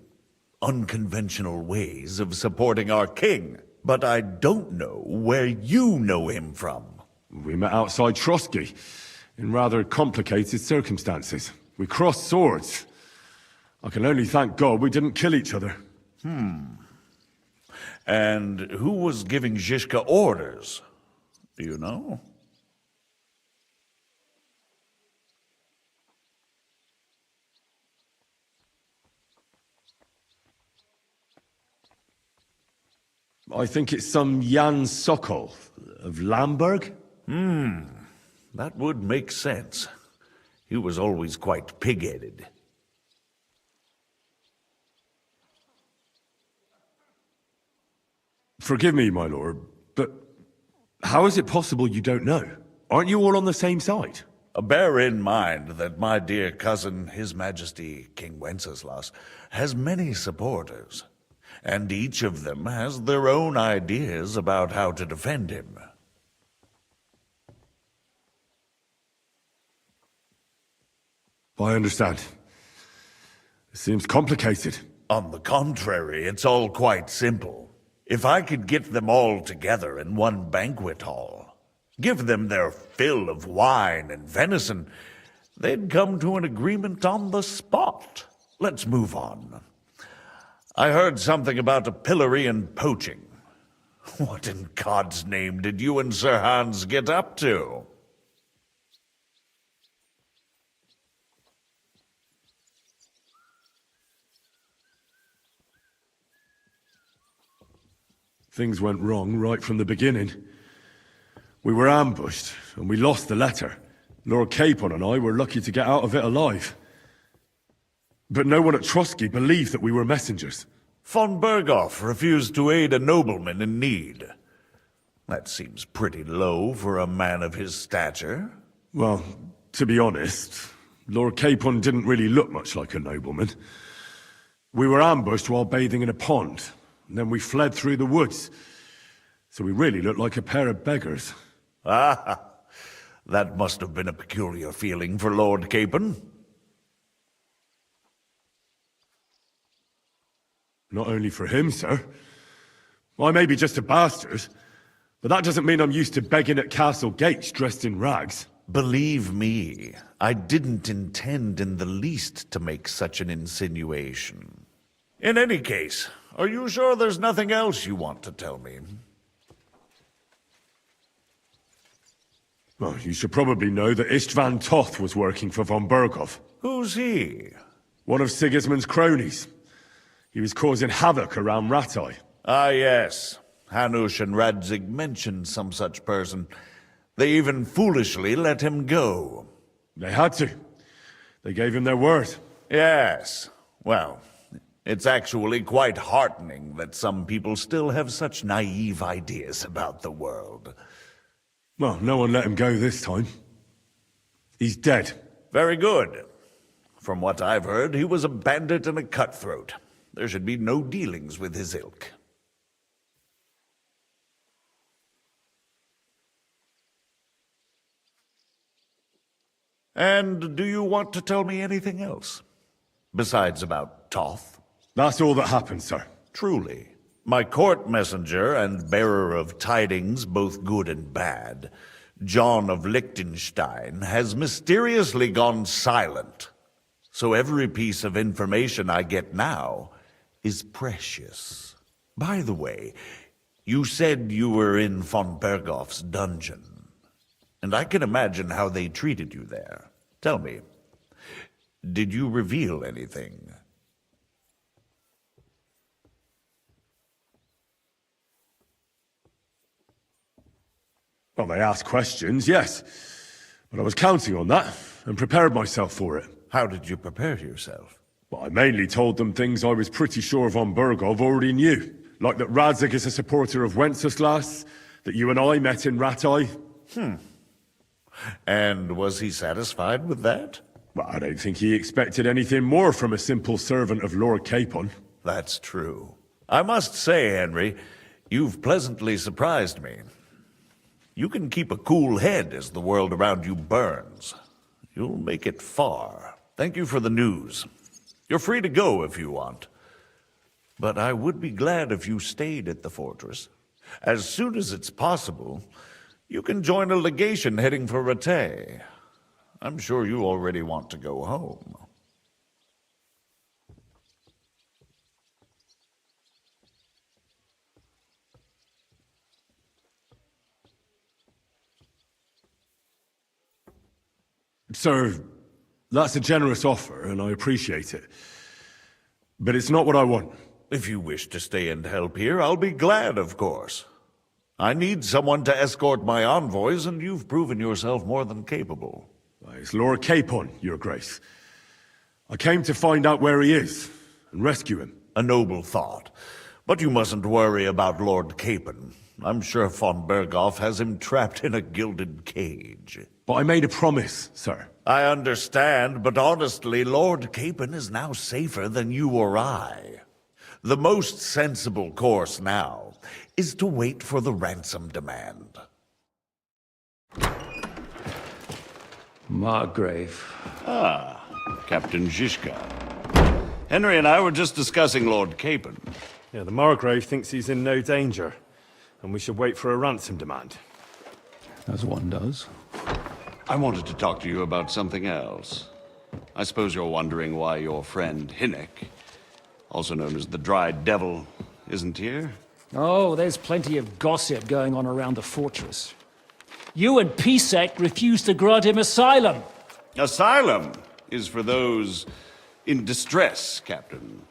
unconventional ways of supporting our king. But I don't know where you know him from. We met outside Trotsky, in rather complicated circumstances. We crossed swords. I can only thank God we didn't kill each other. And who was giving Zizka orders? Do you know? I think it's some Jan Sokol of Lamberg. That would make sense. He was always quite pig-headed. Forgive me, my lord, but how is it possible you don't know? Aren't you all on the same side? Bear in mind that my dear cousin, His Majesty King Wenceslas, has many supporters, and each of them has their own ideas about how to defend him. I understand. It seems complicated. On the contrary, it's all quite simple. If I could get them all together in one banquet hall, give them their fill of wine and venison, they'd come to an agreement on the spot. Let's move on. I heard something about a pillory and poaching. What in God's name did you and Sir Hans get up to? Things went wrong right from the beginning. We were ambushed, and we lost the letter. Lord Capon and I were lucky to get out of it alive. But no one at Trotsky believed that we were messengers. Von Bergov refused to aid a nobleman in need. That seems pretty low for a man of his stature. Well, to be honest, Lord Capon didn't really look much like a nobleman. We were ambushed while bathing in a pond, and then we fled through the woods. So we really looked like a pair of beggars. Ah, that must have been a peculiar feeling for Lord Capon. Not only for him, sir. I may be just a bastard, but that doesn't mean I'm used to begging at castle gates dressed in rags. Believe me, I didn't intend in the least to make such an insinuation. In any case, are you sure there's nothing else you want to tell me? Well, you should probably know that Istvan Toth was working for von Berghoff. Who's he? One of Sigismund's cronies. He was causing havoc around Rattay. Ah, yes. Hanush and Radzig mentioned some such person. They even foolishly let him go. They had to. They gave him their word. Yes. Well, it's actually quite heartening that some people still have such naive ideas about the world. Well, no one let him go this time. He's dead. Very good. From what I've heard, he was a bandit and a cutthroat. There should be no dealings with his ilk. And do you want to tell me anything else? Besides about Toth? That's all that happened, sir. Truly. My court messenger and bearer of tidings, both good and bad, John of Liechtenstein, has mysteriously gone silent. So every piece of information I get now is precious. By the way, you said you were in von Berghoff's dungeon, and I can imagine how they treated you there. Tell me, did you reveal anything? Well, they asked questions, yes. But I was counting on that, and prepared myself for it. How did you prepare yourself? Well, I mainly told them things I was pretty sure von Berghoff already knew. Like that Radzig is a supporter of Wenceslas, that you and I met in Rattay. And was he satisfied with that? Well, I don't think he expected anything more from a simple servant of Lord Capon. That's true. I must say, Henry, you've pleasantly surprised me. You can keep a cool head as the world around you burns. You'll make it far. Thank you for the news. You're free to go if you want. But I would be glad if you stayed at the fortress. As soon as it's possible, you can join a legation heading for Rattay. I'm sure you already want to go home. Sir, that's a generous offer, and I appreciate it. But it's not what I want. If you wish to stay and help here, I'll be glad, of course. I need someone to escort my envoys, and you've proven yourself more than capable. It's Lord Capon, Your Grace. I came to find out where he is, and rescue him. A noble thought. But you mustn't worry about Lord Capon. I'm sure von Berghoff has him trapped in a gilded cage. But I made a promise, sir. I understand, but honestly, Lord Capon is now safer than you or I. The most sensible course now is to wait for the ransom demand. Margrave. Ah, Captain Zizka. Henry and I were just discussing Lord Capon. Yeah, the Margrave thinks he's in no danger, and we should wait for a ransom demand. As one does. I wanted to talk to you about something else. I suppose you're wondering why your friend Hinnek, also known as the Dried Devil, isn't here? Oh, there's plenty of gossip going on around the fortress. You and Pisek refused to grant him asylum. Asylum is for those in distress, Captain.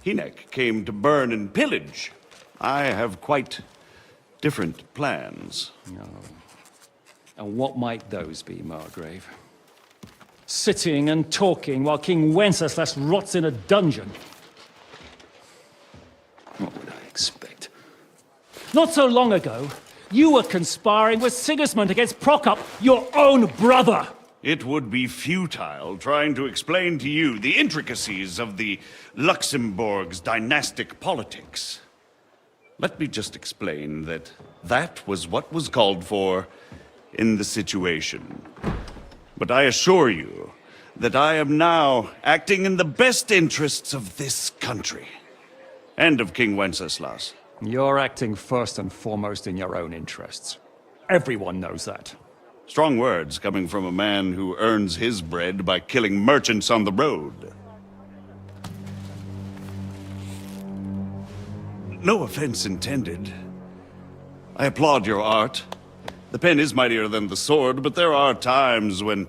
Hinnek came to burn and pillage. I have quite different plans. Oh. And what might those be, Margrave? Sitting and talking while King Wenceslas rots in a dungeon. What would I expect? Not so long ago, You were conspiring with Sigismund against Prokop, your own brother! It would be futile trying to explain to you the intricacies of the Luxembourg's dynastic politics. Let me just explain that that was what was called for in the situation. But I assure you that I am now acting in the best interests of this country and of King Wenceslas. You're acting first and foremost in your own interests. Everyone knows that. Strong words coming from a man who earns his bread by killing merchants on the road. No offense intended. I applaud your art. The pen is mightier than the sword, but there are times when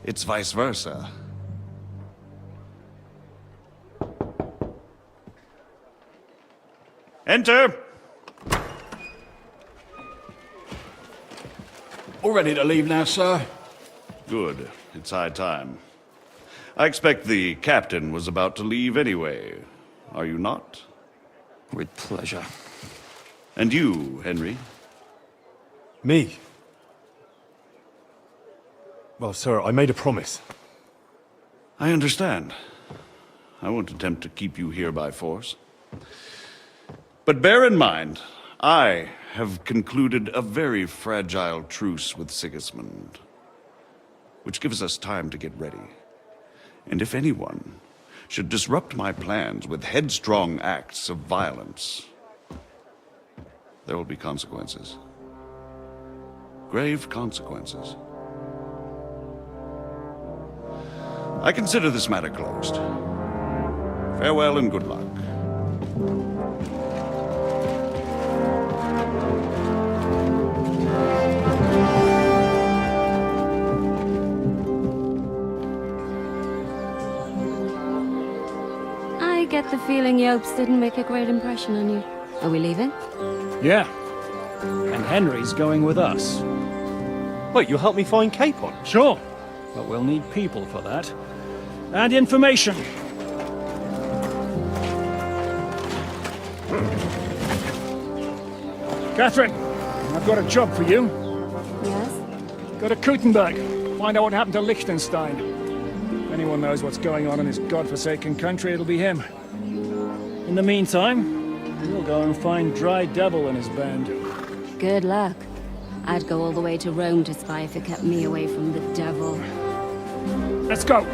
it's vice versa. Enter! All ready to leave now, sir? Good. It's high time. I expect the captain was about to leave anyway. Are you not? With pleasure. And you, Henry? Me? Well, sir, I made a promise. I understand. I won't attempt to keep you here by force. But bear in mind, I have concluded a very fragile truce with Sigismund, which gives us time to get ready. And if anyone should disrupt my plans with headstrong acts of violence, there will be consequences. Grave consequences. I consider this matter closed. Farewell and good luck. I get the feeling Yopes didn't make a great impression on you. Are we leaving? Yeah. And Henry's going with us. Wait, you'll help me find Capon? Sure. But we'll need people for that. And information. Catherine, I've got a job for you. Yes? Go to Kuttenberg. Find out what happened to Liechtenstein. If anyone knows what's going on in this godforsaken country, it'll be him. In the meantime, we'll go and find Dry Devil and his band. Good luck. I'd go all the way to Rome to spy if it kept me away from the devil. Let's go!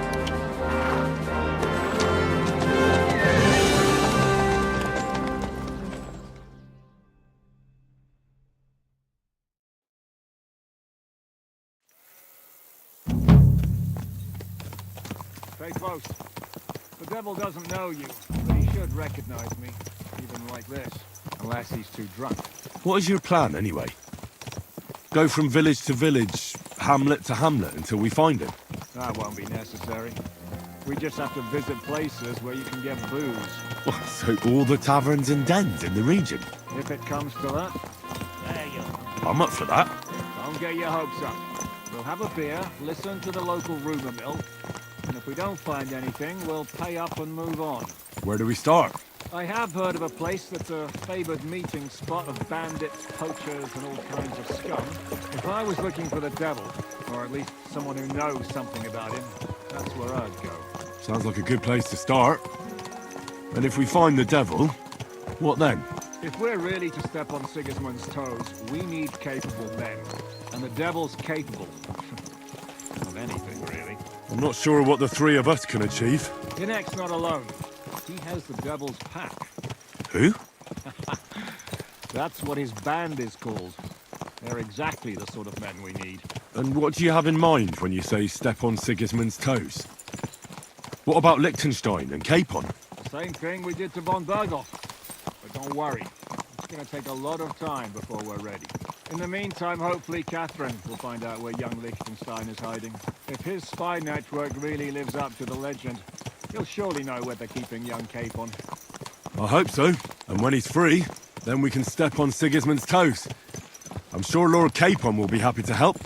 Stay close. The devil doesn't know you, but he should recognize me, even like this. Unless he's too drunk. What is your plan, anyway? Go from village to village, hamlet to hamlet, until we find him? That won't be necessary. We just have to visit places where you can get booze. What, so all the taverns and dens in the region? If it comes to that. There you are. I'm up for that. Don't get your hopes up. We'll have a beer, listen to the local rumour mill, and if we don't find anything, we'll pay up and move on. Where do we start? I have heard of a place that's a favoured meeting spot of bandits, poachers, and all kinds of scum. If I was looking for the devil, or at least someone who knows something about him, that's where I'd go. Sounds like a good place to start. And if we find the devil, what then? If we're really to step on Sigismund's toes, we need capable men. And the devil's capable. Of anything, really. I'm not sure what the three of us can achieve. Inek's not alone. He has the devil's pack. Who? That's what his band is called. They're exactly the sort of men we need. And what do you have in mind when you say step on Sigismund's toes? What about Liechtenstein and Capon? The same thing we did to von Berghoff. But don't worry. It's going to take a lot of time before we're ready. In the meantime, hopefully Catherine will find out where young Liechtenstein is hiding. If his spy network really lives up to the legend, he'll surely know where they're keeping young Capon. I hope so. And when he's free, then we can step on Sigismund's toes. I'm sure Lord Capon will be happy to help.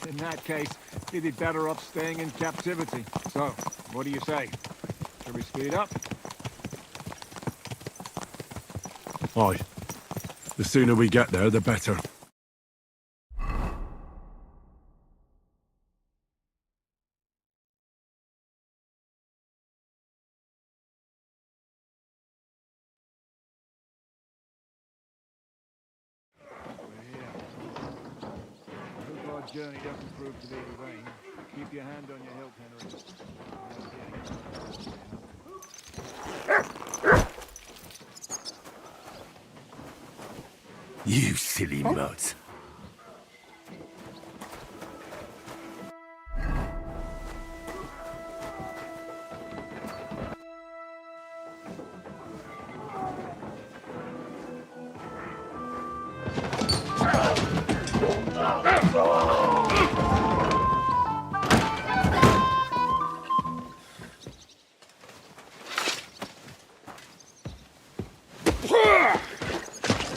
In that case, he'd be better off staying in captivity. So, what do you say? Shall we speed up? Aye. The sooner we get there, the better. journey doesn't prove to be in vain. Keep your hand on your hilt, Henry. You silly mutt.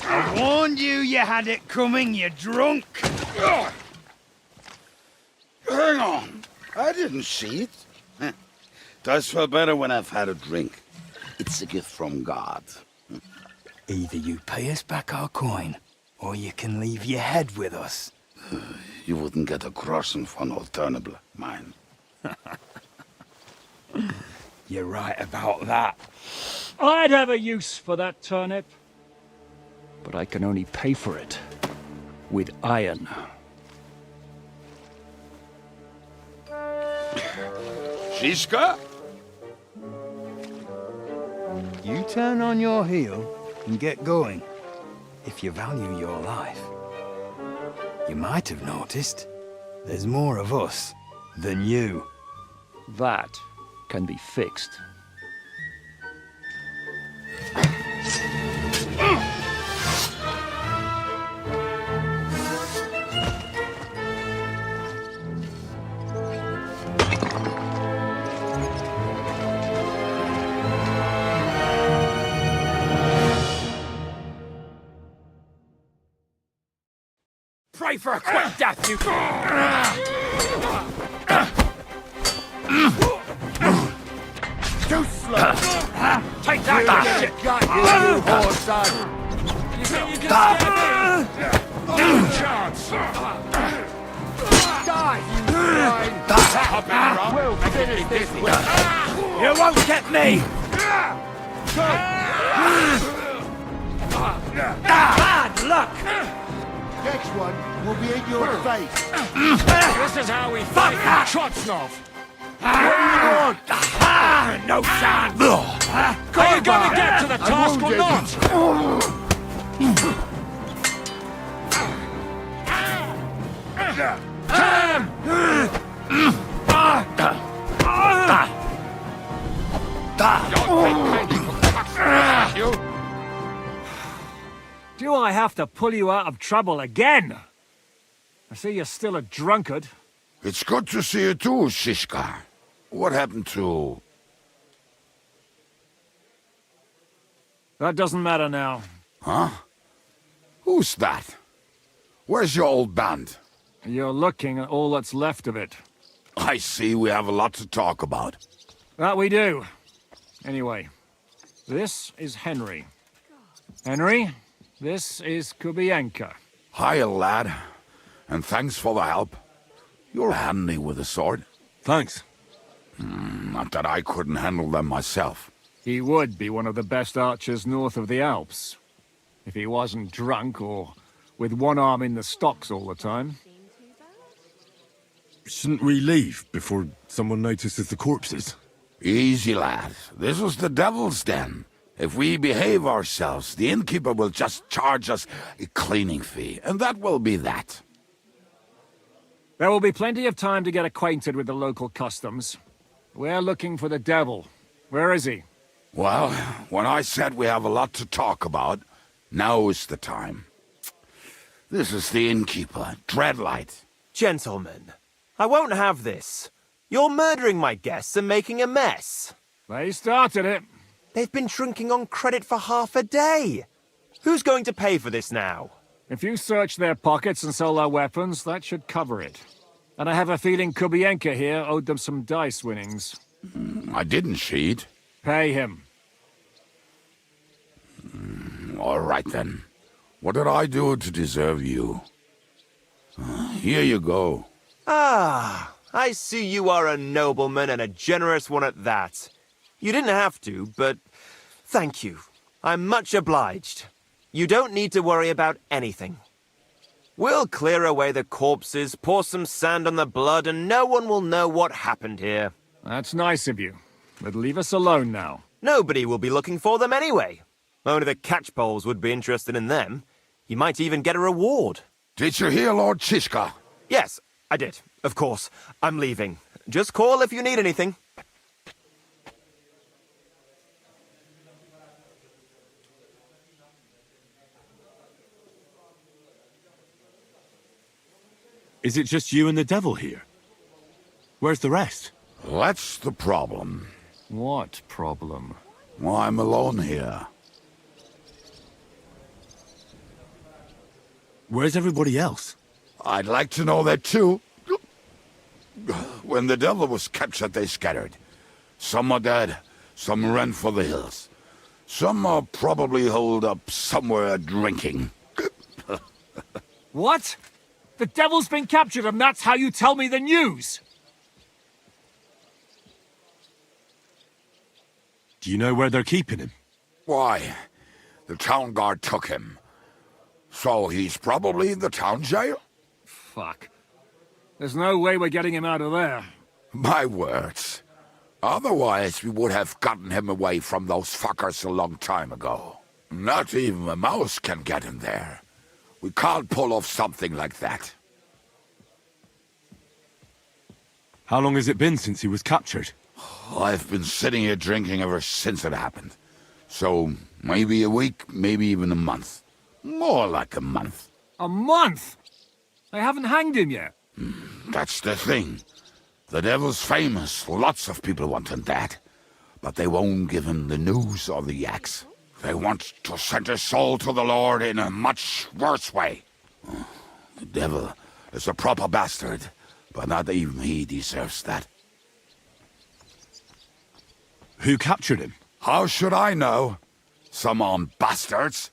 I warned you had it coming, you drunk! Hang on. I didn't see it. Does feel better when I've had a drink. It's a gift from God. Either you pay us back our coin, or you can leave your head with us. You wouldn't get a crossing for an alternative, mine. You're right about that. I'd have a use for that turnip. But I can only pay for it with iron. Shiska? You turn on your heel and get going. If you value your life. You might have noticed there's more of us than you. That can be fixed. Pray for a quick death, you... Too slow! Take that, shit! Got you, horse, You can No chance! Die, you swine! We'll finish this one! You won't get me! Bad luck! Next one will be in your face. This is how we fight in Trotsnov. What do you want? No chance! Are you going to get to the task or not? Do I have to pull you out of trouble again? I see you're still a drunkard. It's good to see you too, Shishka. What happened to... That doesn't matter now. Huh? Who's that? Where's your old band? You're looking at all that's left of it. I see we have a lot to talk about. That we do. Anyway, this is Henry. Henry, this is Kubienka. Hiya, lad. And thanks for the help. You're handy with a sword. Thanks. Not that I couldn't handle them myself. He would be one of the best archers north of the Alps. If he wasn't drunk or with one arm in the stocks all the time. Shouldn't we leave before someone notices the corpses? Easy, lad. This was the devil's den. If we behave ourselves, the innkeeper will just charge us a cleaning fee, and that will be that. There will be plenty of time to get acquainted with the local customs. We're looking for the devil. Where is he? Well, when I said we have a lot to talk about, now is the time. This is the innkeeper, Dreadlight. Gentlemen, I won't have this. You're murdering my guests and making a mess. They started it. They've been drinking on credit for half a day. Who's going to pay for this now? If you search their pockets and sell their weapons, that should cover it. And I have a feeling Kubienka here owed them some dice winnings. I didn't cheat. Pay him. All right, then. What did I do to deserve you? Here you go. Ah, I see you are a nobleman and a generous one at that. You didn't have to, but thank you. I'm much obliged. You don't need to worry about anything. We'll clear away the corpses, pour some sand on the blood, and no one will know what happened here. That's nice of you. But leave us alone now. Nobody will be looking for them anyway. Only the catchpoles would be interested in them. You might even get a reward. Did you hear Lord Chishka? Yes, I did. Of course. I'm leaving. Just call if you need anything. Is it just you and the devil here? Where's the rest? That's the problem. What problem? Well, I'm alone here. Where's everybody else? I'd like to know that too. When the devil was captured, they scattered. Some are dead, some ran for the hills. Some are probably holed up somewhere drinking. What? The devil's been captured and that's how you tell me the news? Do you know where they're keeping him? Why? The town guard took him. So he's probably in the town jail? Fuck. There's no way we're getting him out of there. My words. Otherwise, we would have gotten him away from those fuckers a long time ago. Not even a mouse can get him there. We can't pull off something like that. How long has it been since he was captured? I've been sitting here drinking ever since it happened. So, maybe a week, maybe even a month. More like a month. A month? They haven't hanged him yet. That's the thing. The devil's famous. Lots of people want him that. But they won't give him the news or the axe. They want to send his soul to the Lord in a much worse way. The devil is a proper bastard, but not even he deserves that. Who captured him? How should I know? Some armed bastards.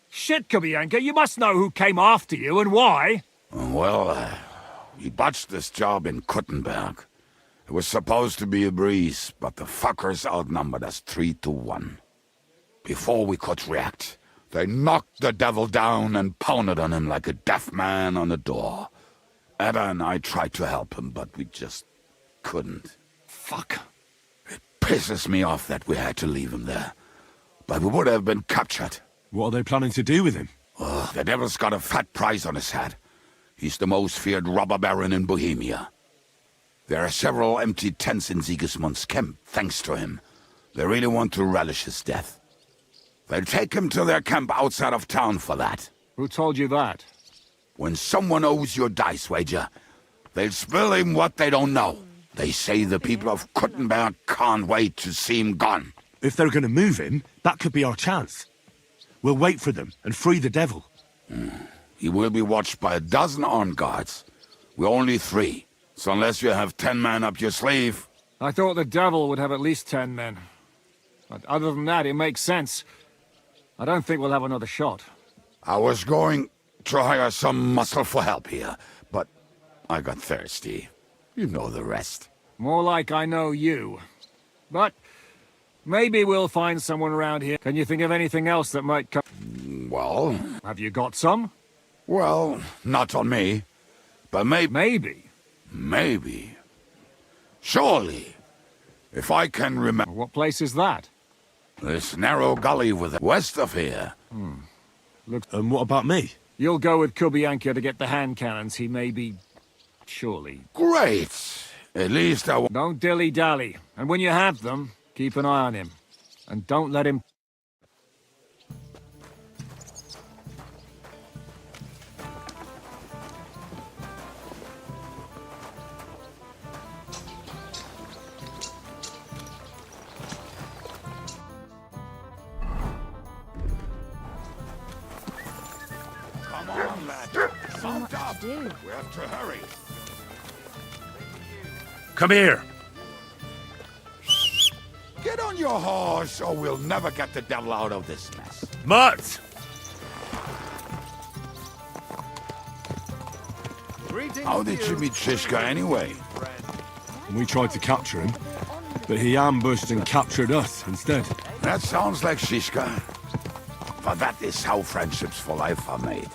Shit, Kubianka, you must know who came after you and why. Well, we botched this job in Kuttenberg. It was supposed to be a breeze, but the fuckers outnumbered us 3-1. Before we could react, they knocked the devil down and pounded on him like a deaf man on a door. Ada and I tried to help him, but we just couldn't. Fuck. It pisses me off that we had to leave him there. But we would have been captured. What are they planning to do with him? The devil's got a fat price on his head. He's the most feared robber baron in Bohemia. There are several empty tents in Sigismund's camp, thanks to him. They really want to relish his death. They'll take him to their camp outside of town for that. Who told you that? When someone owes you a dice wager, they'll spill him what they don't know. They say the people of Kuttenberg can't wait to see him gone. If they're going to move him, that could be our chance. We'll wait for them and free the devil. He will be watched by a dozen armed guards. We're only 3. So unless you have 10 men up your sleeve... I thought the devil would have at least 10 men. But other than that, it makes sense. I don't think we'll have another shot. I was going to hire some muscle for help here, but I got thirsty. You know the rest. More like I know you. But maybe we'll find someone around here. Can you think of anything else that might come? Well... Have you got some? Well, not on me. But Maybe? Maybe. Surely. If I can remember... What place is that? This narrow gully west of here. And what about me? You'll go with Kubianka to get the hand cannons. He may be... surely. Great! At least I won't... Don't dilly-dally. And when you have them, keep an eye on him. And don't let him... Come on, lad. Mount up. We have to hurry. Come here. Get on your horse, or we'll never get the devil out of this mess. Mutt! How did you meet Shishka anyway? We tried to capture him, but he ambushed and captured us instead. That sounds like Shishka. But that is how friendships for life are made.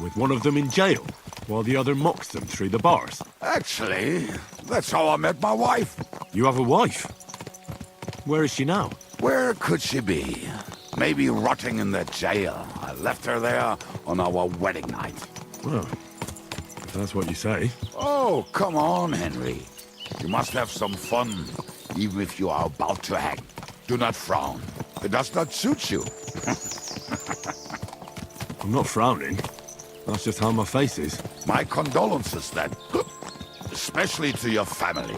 with one of them in jail, while the other mocks them through the bars. Actually, that's how I met my wife. You have a wife? Where is she now? Where could she be? Maybe rotting in the jail. I left her there on our wedding night. Well, if that's what you say. Oh, come on, Henry. You must have some fun, even if you are about to hang. Do not frown. It does not suit you. I'm not frowning. That's just how my face is. My condolences, then. Especially to your family.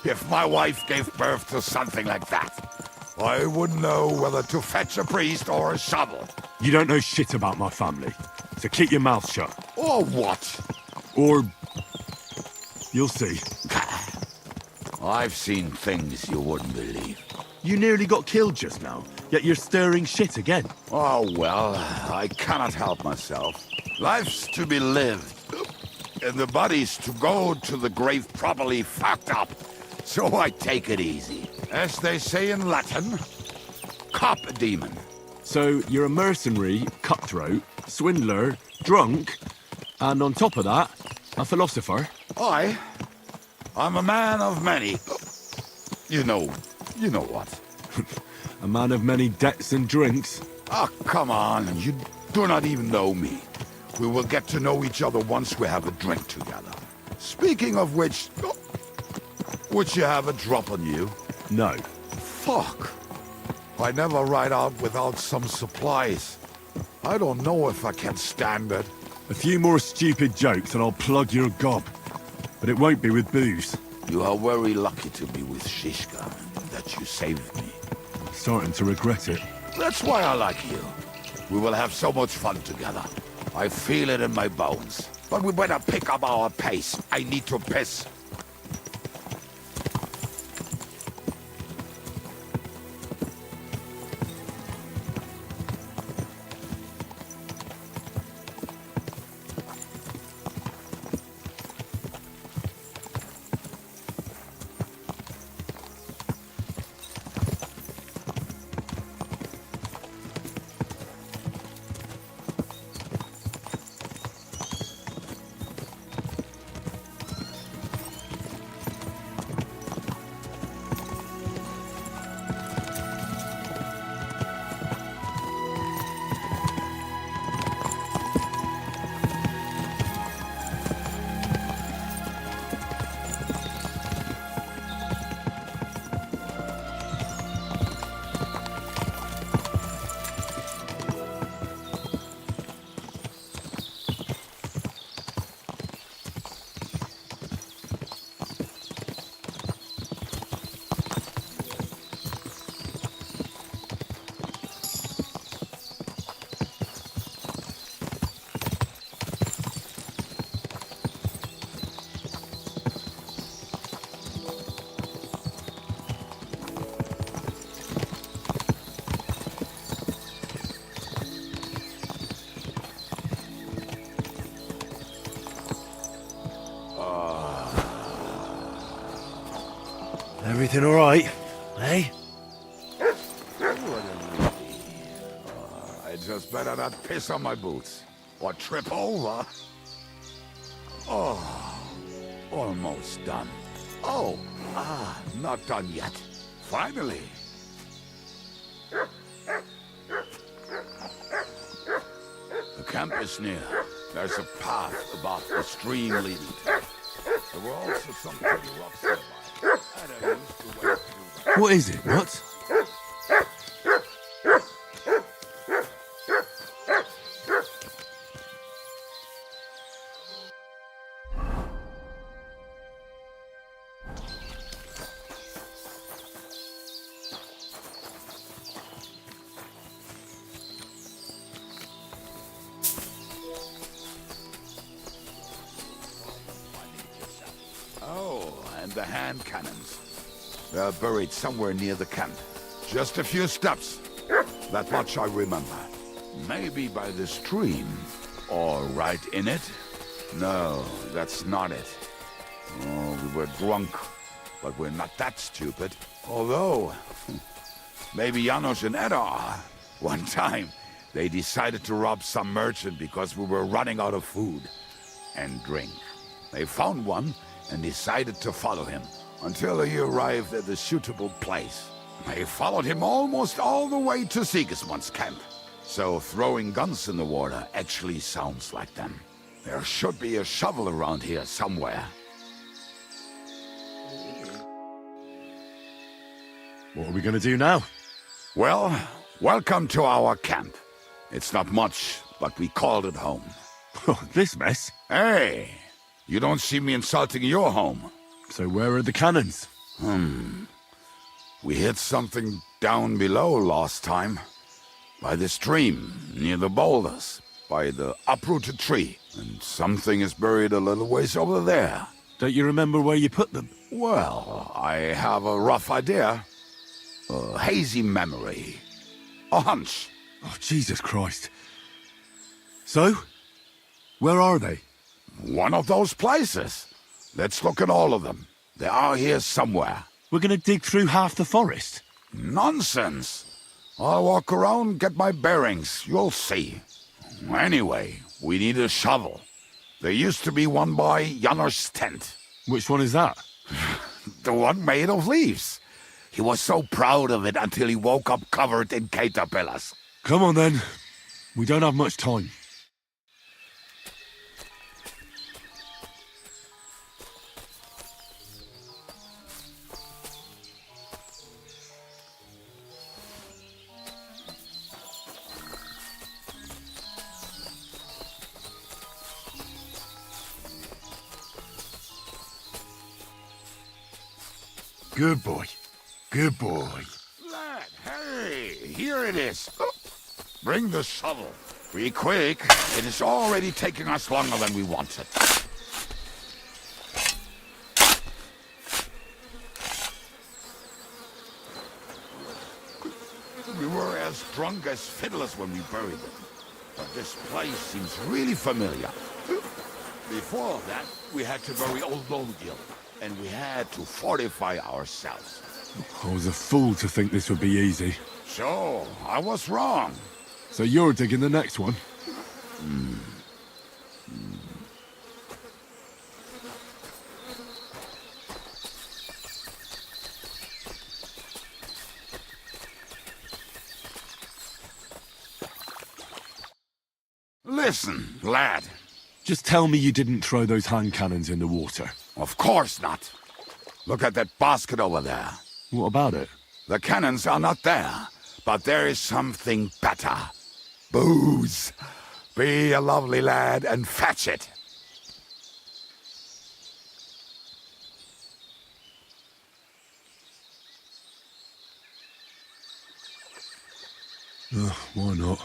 If my wife gave birth to something like that, I wouldn't know whether to fetch a priest or a shovel. You don't know shit about my family, so keep your mouth shut. Or what? Or... you'll see. I've seen things you wouldn't believe. You nearly got killed just now, yet you're stirring shit again. Oh, well, I cannot help myself. Life's to be lived, and the body's to go to the grave properly fucked up. So I take it easy. As they say in Latin, cop a demon. So you're a mercenary, cutthroat, swindler, drunk, and on top of that, a philosopher? I'm a man of many... You know what. A man of many debts and drinks? Oh, come on, you do not even know me. We will get to know each other once we have a drink together. Speaking of which, would you have a drop on you? No. Fuck. I never ride out without some supplies. I don't know if I can stand it. A few more stupid jokes and I'll plug your gob. But it won't be with booze. You are very lucky to be with Shishka, that you saved me. I'm starting to regret it. That's why I like you. We will have so much fun together. I feel it in my bones. But we better pick up our pace. I need to piss. Everything all right, eh? I just better not piss on my boots. Or trip over. Oh, almost done. Oh, not done yet. Finally. The camp is near. There's a path above the stream leading to it. There were also some pretty rocks nearby. And I used to wait through them. What is it? What? Oh, and the hand cannons. They're buried somewhere near the camp. Just a few steps. That much I remember. Maybe by the stream. Or right in it? No, that's not it. Oh, we were drunk. But we're not that stupid. Although, maybe Janos and Edda are. One time, They decided to rob some merchant because we were running out of food and drink. They found one and decided to follow him until he arrived at a suitable place. They followed him almost all the way to Sigismund's camp. So throwing guns in the water actually sounds like them. There should be a shovel around here somewhere. What are we gonna do now? Well, welcome to our camp. It's not much, but we called it home. This mess? Hey, you don't see me insulting your home. So where are the cannons? We hit something down below last time. By the stream, near the boulders, by the uprooted tree. And something is buried a little ways over there. Don't you remember where you put them? Well, I have a rough idea. A hazy memory. A hunch. Oh, Jesus Christ. So? Where are they? One of those places. Let's look at all of them. They are here somewhere. We're gonna dig through half the forest? Nonsense. I'll walk around, get my bearings. You'll see. Anyway, we need a shovel. There used to be one by Janner's tent. Which one is that? The one made of leaves. He was so proud of it until he woke up covered in caterpillars. Come on then. We don't have much time. Good boy. Good boy. Lad, hey, here it is. Bring the shovel. Be quick. It is already taking us longer than we wanted. We were as drunk as fiddlers when we buried them. But this place seems really familiar. Before that, we had to bury Old Longil, and we had to fortify ourselves. I was a fool to think this would be easy. So, I was wrong. So you're digging the next one? Listen, lad. Just tell me you didn't throw those hand cannons in the water. Of course not. Look at that basket over there. What about it? The cannons are not there, but there is something better. Booze. Be a lovely lad and fetch it. Why not?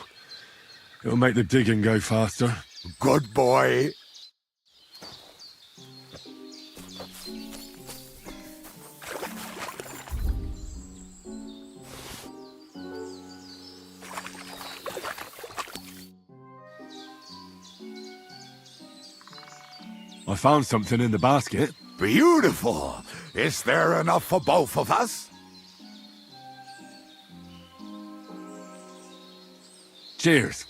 It'll make the digging go faster. Good boy. I found something in the basket. Beautiful. Is there enough for both of us? Cheers.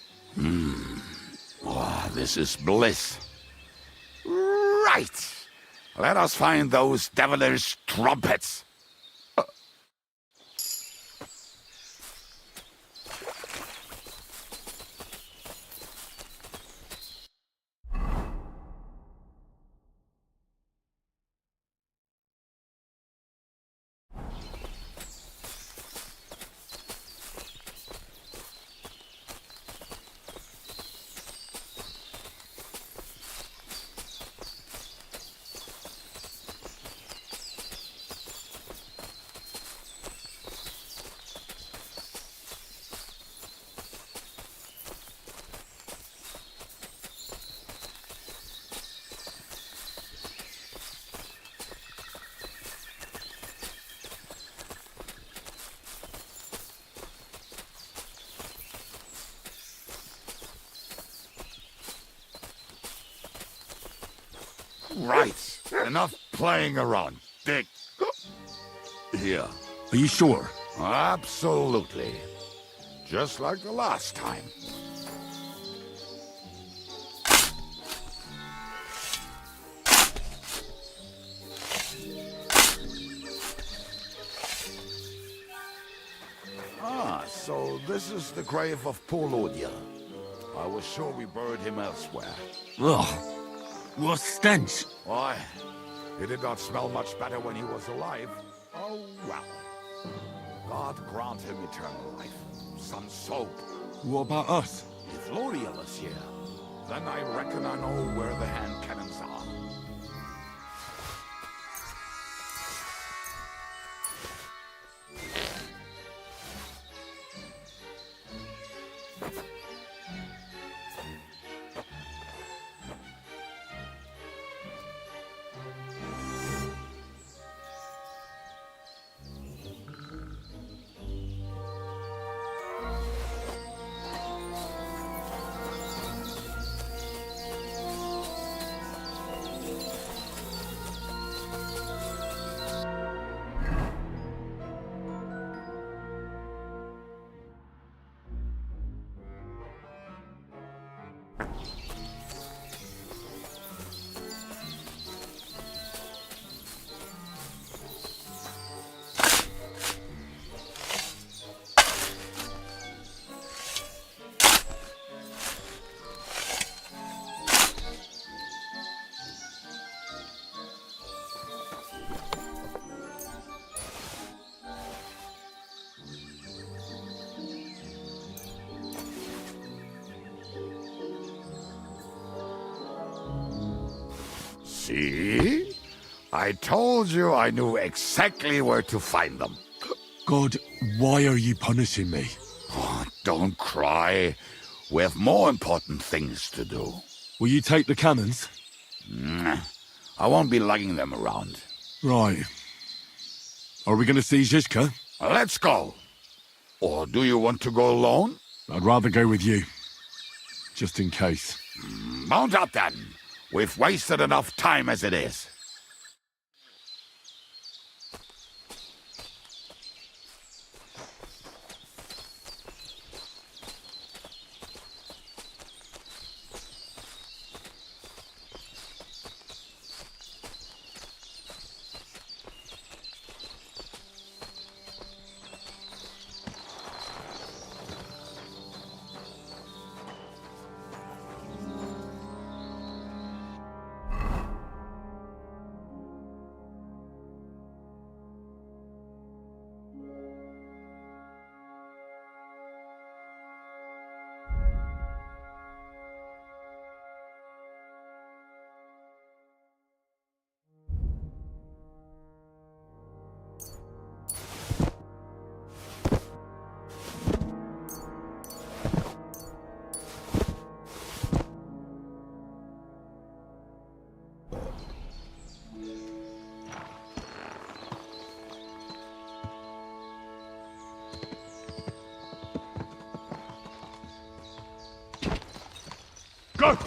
Oh, this is bliss. Right. Let us find those devilish trumpets. Right. Enough playing around. Dig. Here. Are you sure? Absolutely. Just like the last time. this is the grave of poor Lordia. I was sure we buried him elsewhere. Ugh. What stench! Why, he did not smell much better when he was alive. Oh, well. God grant him eternal life. Some soap. What about us? If Lordia was here, then I reckon I know where the hand cannons are. See? I told you I knew exactly where to find them. God, why are you punishing me? Oh, don't cry. We have more important things to do. Will you take the cannons? I won't be lugging them around. Right. Are we going to see Zizka? Let's go. Or do you want to go alone? I'd rather go with you. Just in case. Mount up then. We've wasted enough time as it is. Go!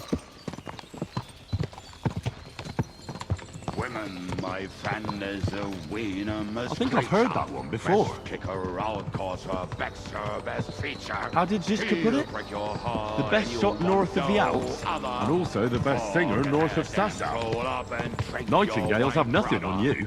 Women, my fan is a wiener must I think I've heard that one before. Kick her out, cause her back's her best feature. How did Zizka put it? The best shot north of the Alps, and also the best singer north of Sasau. Nightingales have nothing on you.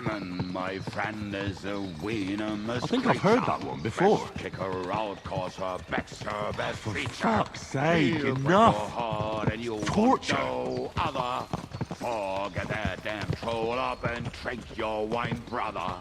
women, my friend, is a venomous I think I've heard that one before. Kick her out, cause her back's her best For feature. fuck's sake, She'll break enough. your heart and you'll Torture. want no other. Forget that damn troll up and drink your wine, brother.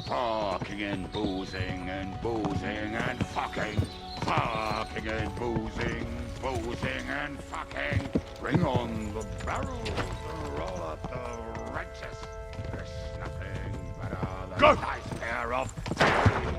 Fucking and boozing and boozing and fucking. Fucking and boozing and fucking. Bring on the barrels to roll up the wrenches. There's nothing better than Go! a nice pair of titties.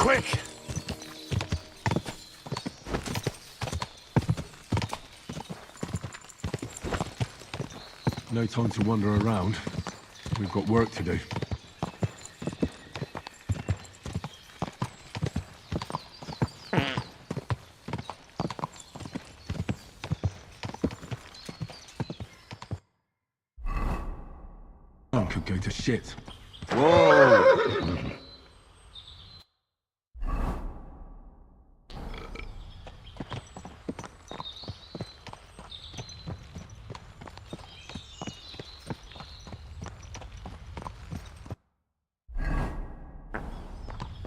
Quick! No time to wander around. We've got work to do. Could go to shit. Whoa!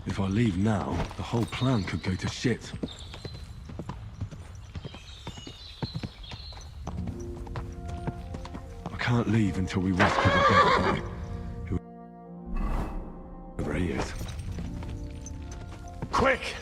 If I leave now, the whole plan could go to shit. I can't leave until we rescue the dead boy. Whoever he is. Quick!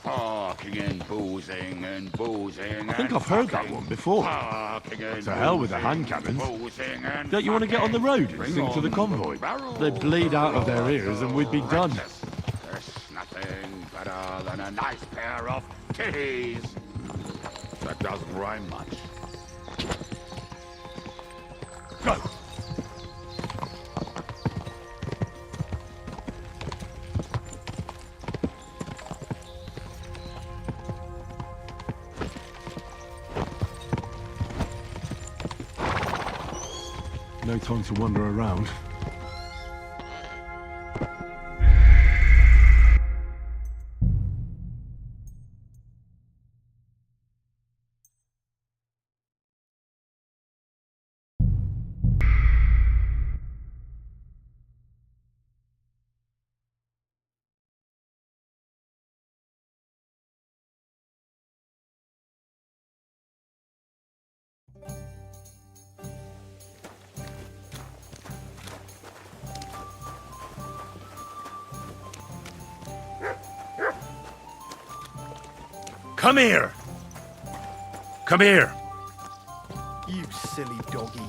Parking and boozing and boozing. I think I've heard that one before. To hell with the hand cannons. Don't you want to get on the road and sing to the convoy? They'd bleed out of their ears and we'd be done. There's nothing better than a nice pair of titties. That doesn't rhyme much. Go! No time to wander around. Come here! Come here! You silly doggy.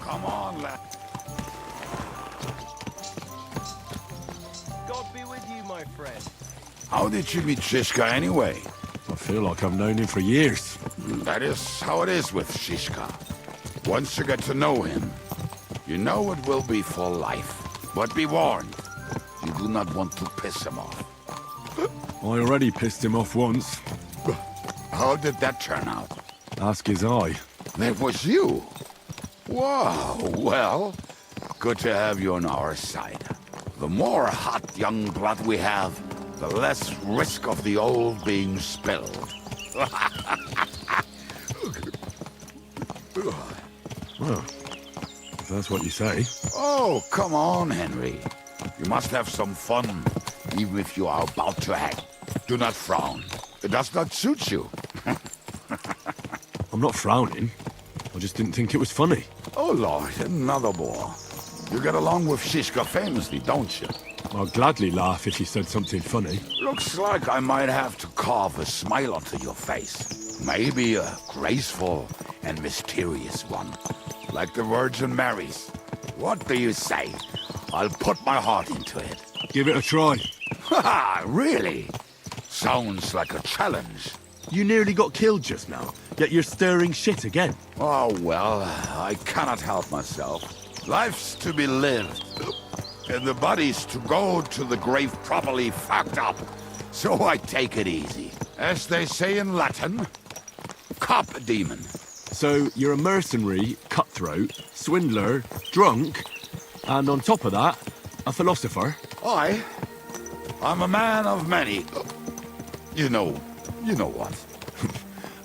Come on, lad. God be with you, my friend. How did you meet Shishka anyway? I feel like I've known him for years. That is how it is with Shishka. Once you get to know him, you know it will be for life. But be warned, you do not want to piss him off. I already pissed him off once. How did that turn out? Ask his eye. That was you? Wow, well, good to have you on our side. The more hot young blood we have, the less risk of the old being spilled. Well, if that's what you say. Oh, come on, Henry. You must have some fun, even if you are about to hang. Do not frown. It does not suit you. I'm not frowning. I just didn't think it was funny. Oh, Lord, another bore. You get along with Shishka famously, don't you? I'd gladly laugh if you said something funny. Looks like I might have to carve a smile onto your face. Maybe a graceful and mysterious one, like the Virgin Mary's. What do you say? I'll put my heart into it. Give it a try. Ha! Really? Sounds like a challenge. You nearly got killed just now, yet you're stirring shit again. Oh, well, I cannot help myself. Life's to be lived, and the body's to go to the grave properly fucked up. So I take it easy. As they say in Latin, cop demon. So you're a mercenary, cutthroat, swindler, drunk, and on top of that, a philosopher? I'm a man of many... You know what.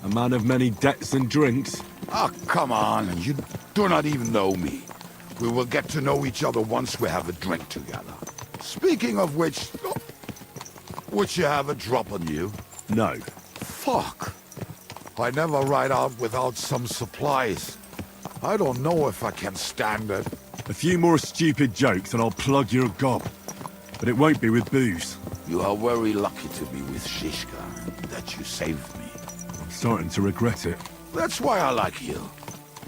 A man of many debts and drinks? Ah, come on, you do not even know me. We will get to know each other once we have a drink together. Speaking of which... Would you have a drop on you? No. Fuck. I never ride out without some supplies. I don't know if I can stand it. A few more stupid jokes and I'll plug your gob. But it won't be with booze. You are very lucky to be with Shishka, that you saved me. I'm starting to regret it. That's why I like you.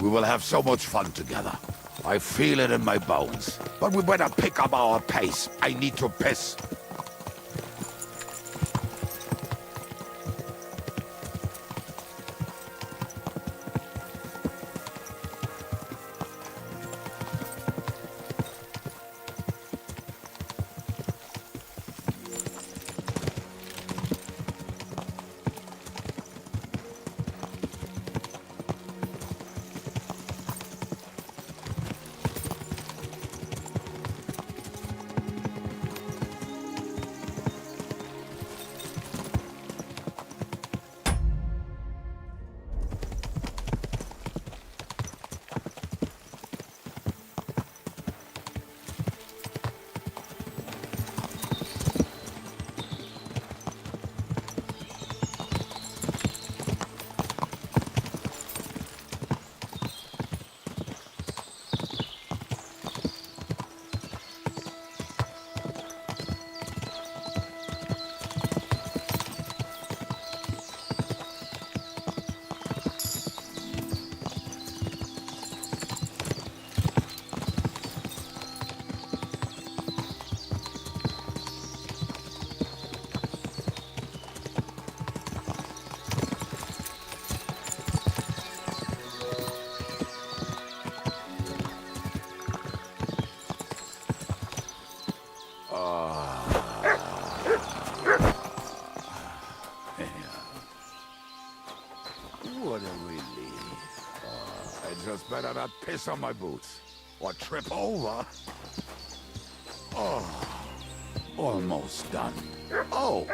We will have so much fun together. I feel it in my bones. But we better pick up our pace. I need to piss. What a relief. I just better not piss on my boots. Or trip over. Oh, almost done. Oh,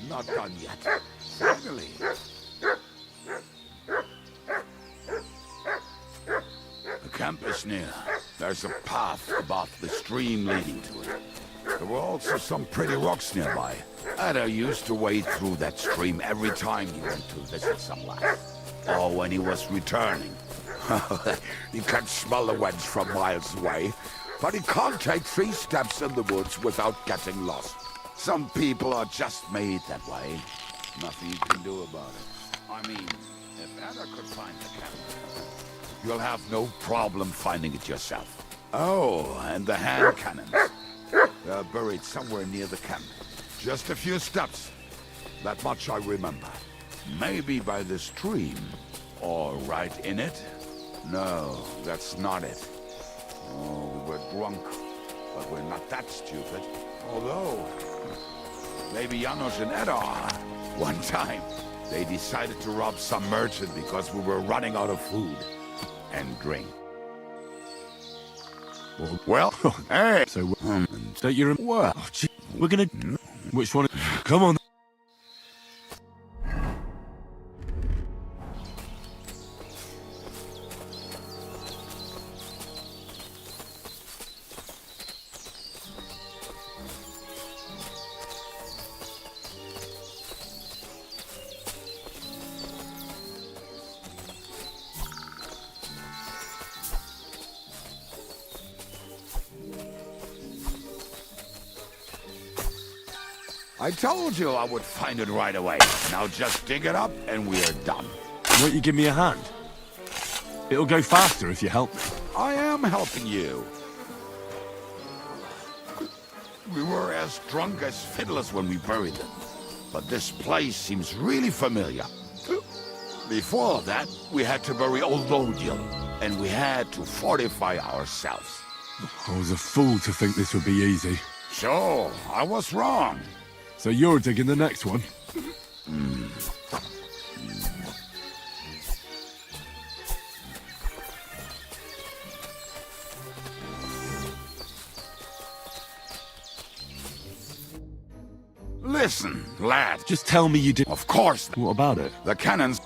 not done yet. Finally. The camp is near. There's a path above the stream leading to it. There were also some pretty rocks nearby. Ada used to wade through that stream every time he went to visit some lad. Or when he was returning. He can smell the wench from miles away, but he can't take 3 steps in the woods without getting lost. Some people are just made that way. Nothing you can do about it. I mean, if Ada could find the camp, you'll have no problem finding it yourself. Oh, and the hand cannons. They're buried somewhere near the camp. Just a few steps. That much I remember. Maybe by the stream. Or right in it? No, that's not it. Oh, we were drunk. But we're not that stupid. Although, maybe Janos and Edda are. One time, they decided to rob some merchant because we were running out of food and drink. Well, hey! So, don't you remember? What? Oh, gee, we're gonna... Which one? Come on. I told you I would find it right away. Now just dig it up and we're done. Won't you give me a hand? It'll go faster if you help me. I am helping you. We were as drunk as fiddlers when we buried them. But this place seems really familiar. Before that, we had to bury old Lodiel, and we had to fortify ourselves. I was a fool to think this would be easy. So, I was wrong. So you're digging the next one? Listen, lad. Just tell me you did. Of course. What about it? The cannons.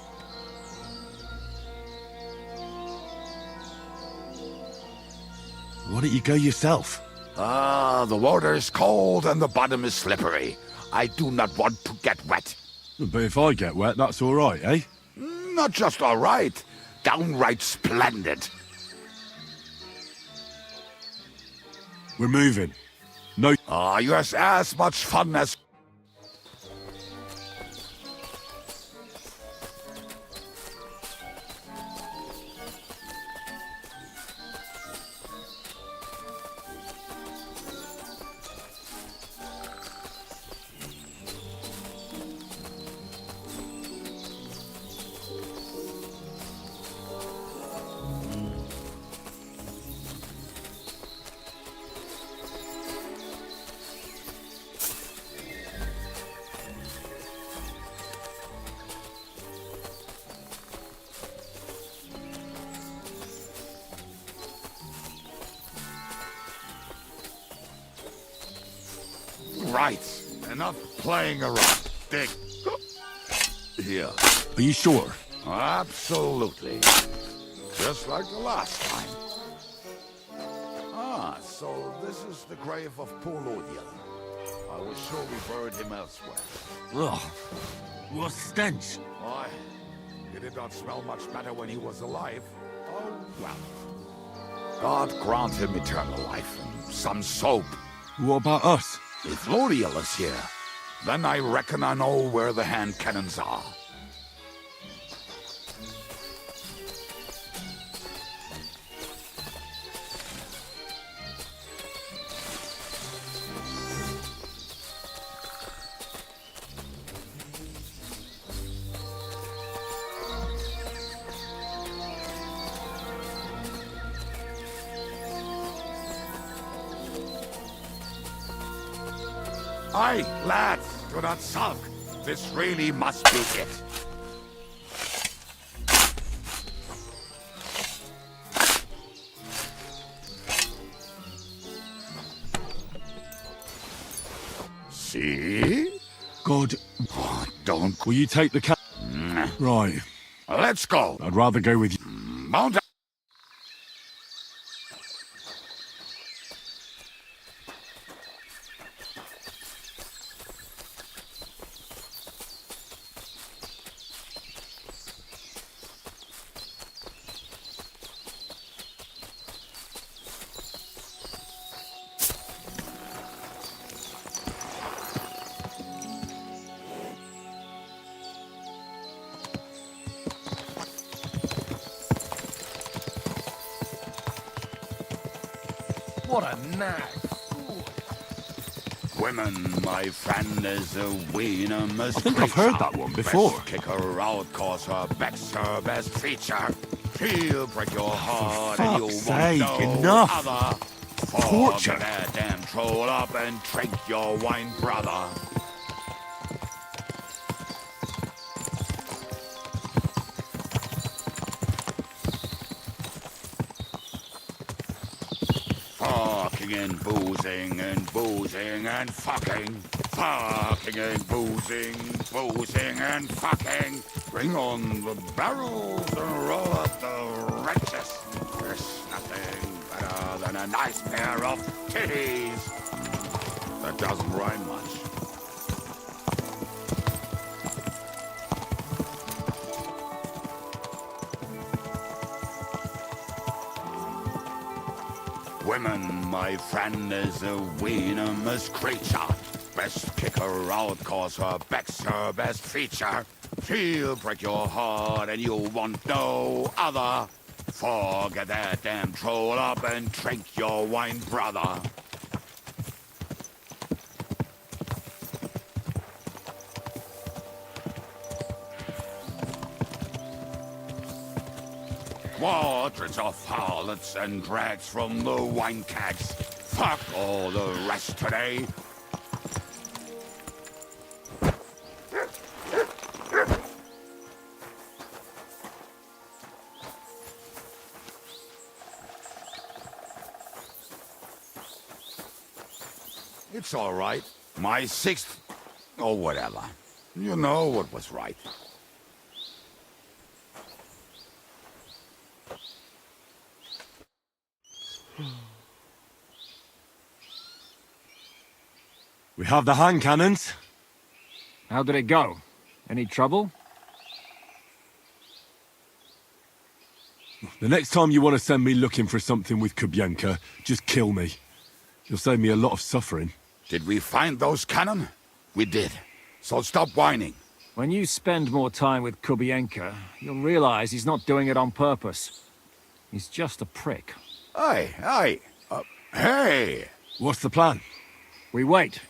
Why don't you go yourself? The water is cold and the bottom is slippery. I do not want to get wet. But if I get wet, that's all right, eh? Not just all right. Downright splendid. We're moving. No. You're as much fun as... Right. Enough playing around. Dig. Here. Are you sure? Absolutely. Just like the last time. So this is the grave of poor Lodiel. I was sure we buried him elsewhere. Ugh. What stench. Why? He did not smell much better when he was alive. Oh, well. God grant him eternal life and some soap. What about us? If Lodiel is here, then I reckon I know where the hand cannons are. Aye, lads, do not sulk. This really must be it. See? God. Oh, don't. Will you take the Right. Let's go. I'd rather go with you. Mount up. What a nag. Women, my friend, is a venomous I think I've heard that one before. Best kick her out, cause her back's her best feature. She'll break your heart and you fuck's won't sake, know enough. other. Torture. Get that damn troll up and drink your wine, brother. Fucking and boozing and boozing and fucking. Fucking and boozing and fucking. Bring on the barrels and roll up the wrenches. There's nothing better than a nice pair of titties. That doesn't rhyme much. Women, my friend, is a venomous creature. best kicker out, cause her back's her best feature. She'll break your heart and you'll want no other. Forget that and troll up and drink your wine, brother. Portraits of harlots and drags from the wine kegs. Fuck all the rest today. It's all right. My sixth, or whatever. You know what was right. We have the hand cannons. How did it go? Any trouble? The next time you want to send me looking for something with Kubyanka, just kill me. You'll save me a lot of suffering. Did we find those cannon? We did. So stop whining. When you spend more time with Kubienka, you'll realize he's not doing it on purpose. He's just a prick. Hey! What's the plan? We wait.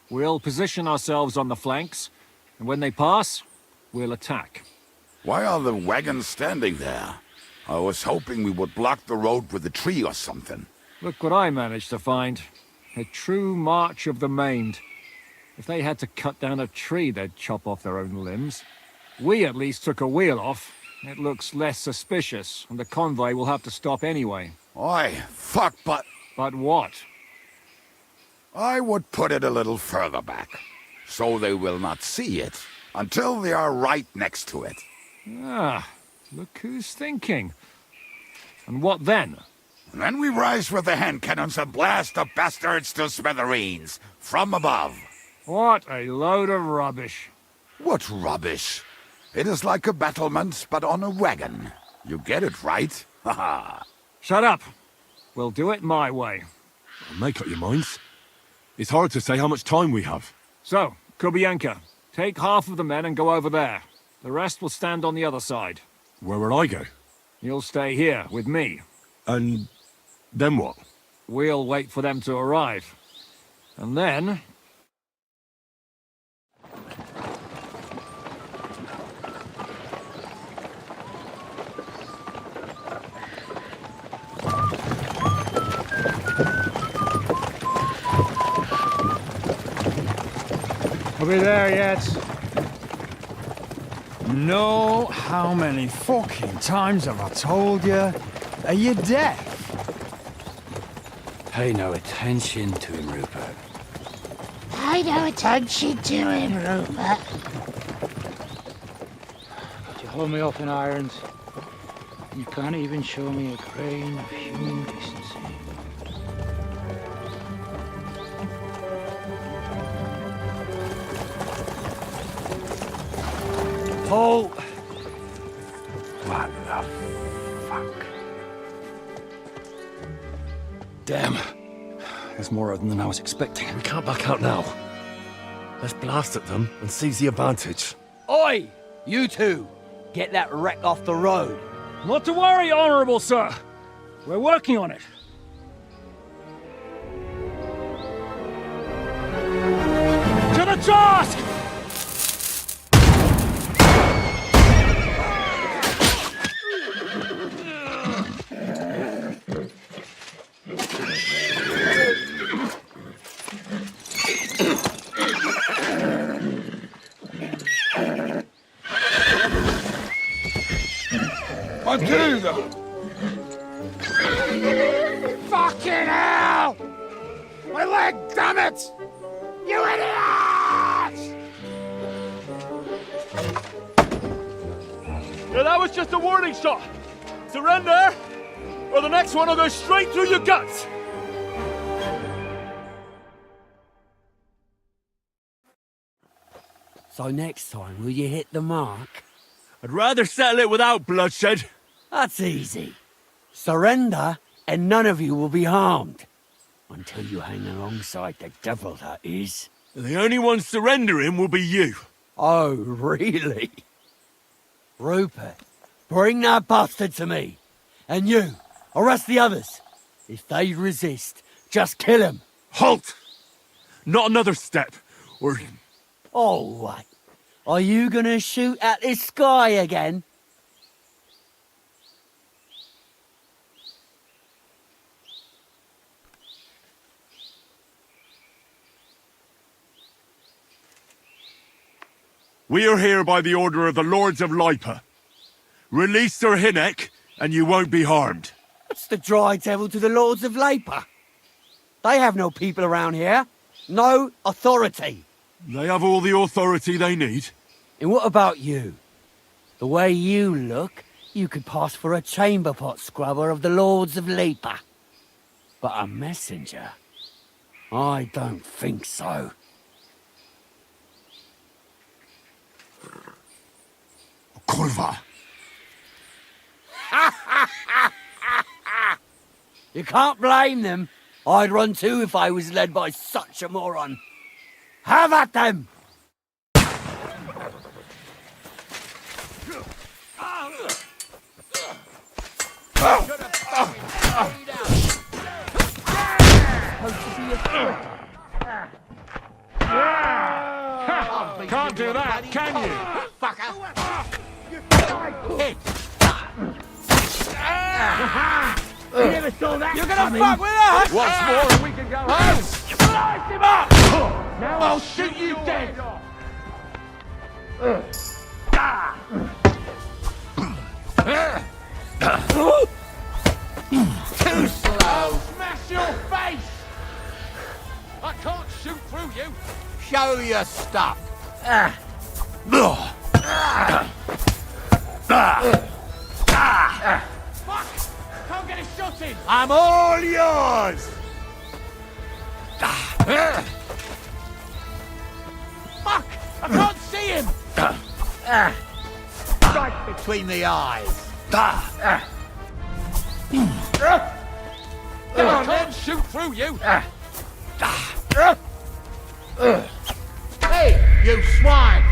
We'll position ourselves on the flanks, and when they pass, we'll attack. Why are the wagons standing there? I was hoping we would block the road with a tree or something. Look what I managed to find. A true march of the maimed. If they had to cut down a tree, they'd chop off their own limbs. We at least took a wheel off. It looks less suspicious, and the convoy will have to stop anyway. Oi, fuck, but... But what? I would put it a little further back, so they will not see it until they are right next to it. Ah, look who's thinking. And what then? Then we rise with the hand cannons and blast the bastards to smithereens, from above. What a load of rubbish. What rubbish? It is like a battlement, but on a wagon. You get it, right? Haha. Shut up. We'll do it my way. Make up your minds. It's hard to say how much time we have. So, Kubienka, take half of the men and go over there. The rest will stand on the other side. Where will I go? You'll stay here, with me. And then what? We'll wait for them to arrive. And then... Are we there yet? No, how many fucking times have I told you? Are you deaf? Pay no attention to him, Rupert. Pay no attention to him, Rupert. You hold me up in irons. You can't even show me a grain of human decency. Paul! What the fuck? Damn. There's more of them than I was expecting. We can't back out now. Let's blast at them and seize the advantage. Oi! You two! Get that wreck off the road. Not to worry, Honorable Sir. We're working on it. To the task! Matilda! Fucking hell! My leg, damn it! You idiots! Yeah, that was just a warning shot. Surrender, or the next one will go straight through your guts. So next time, will you hit the mark? I'd rather settle it without bloodshed. That's easy. Surrender, and none of you will be harmed. Until you hang alongside the devil, that is. The only one surrendering will be you. Oh, really? Rupert, bring that bastard to me. And you, arrest the others. If they resist, just kill them. Halt! Not another step, or... All right. Are you gonna shoot at the sky again? We are here by the order of the Lords of Lipa. Release Sir Hinek, and you won't be harmed. What's the dry devil to the Lords of Labour? They have no people around here. No authority. They have all the authority they need. And what about you? The way you look, you could pass for a chamber pot scrubber of the Lords of Labour. But a messenger? I don't think so. Kurva! You can't blame them. I'd run too if I was led by such a moron. Have at them! Can't do that, can you? You never saw that. You're gonna fuck with us! Once more and we can go home! Slice him up! Now I'll shoot you dead! Too slow! Smash your face! I can't shoot through you! Show your stuff! Fuck! Can't get a shot in! I'm all yours! Fuck! I can't see him! Right between the eyes! Come on, then! Shoot through you! Hey, you swine!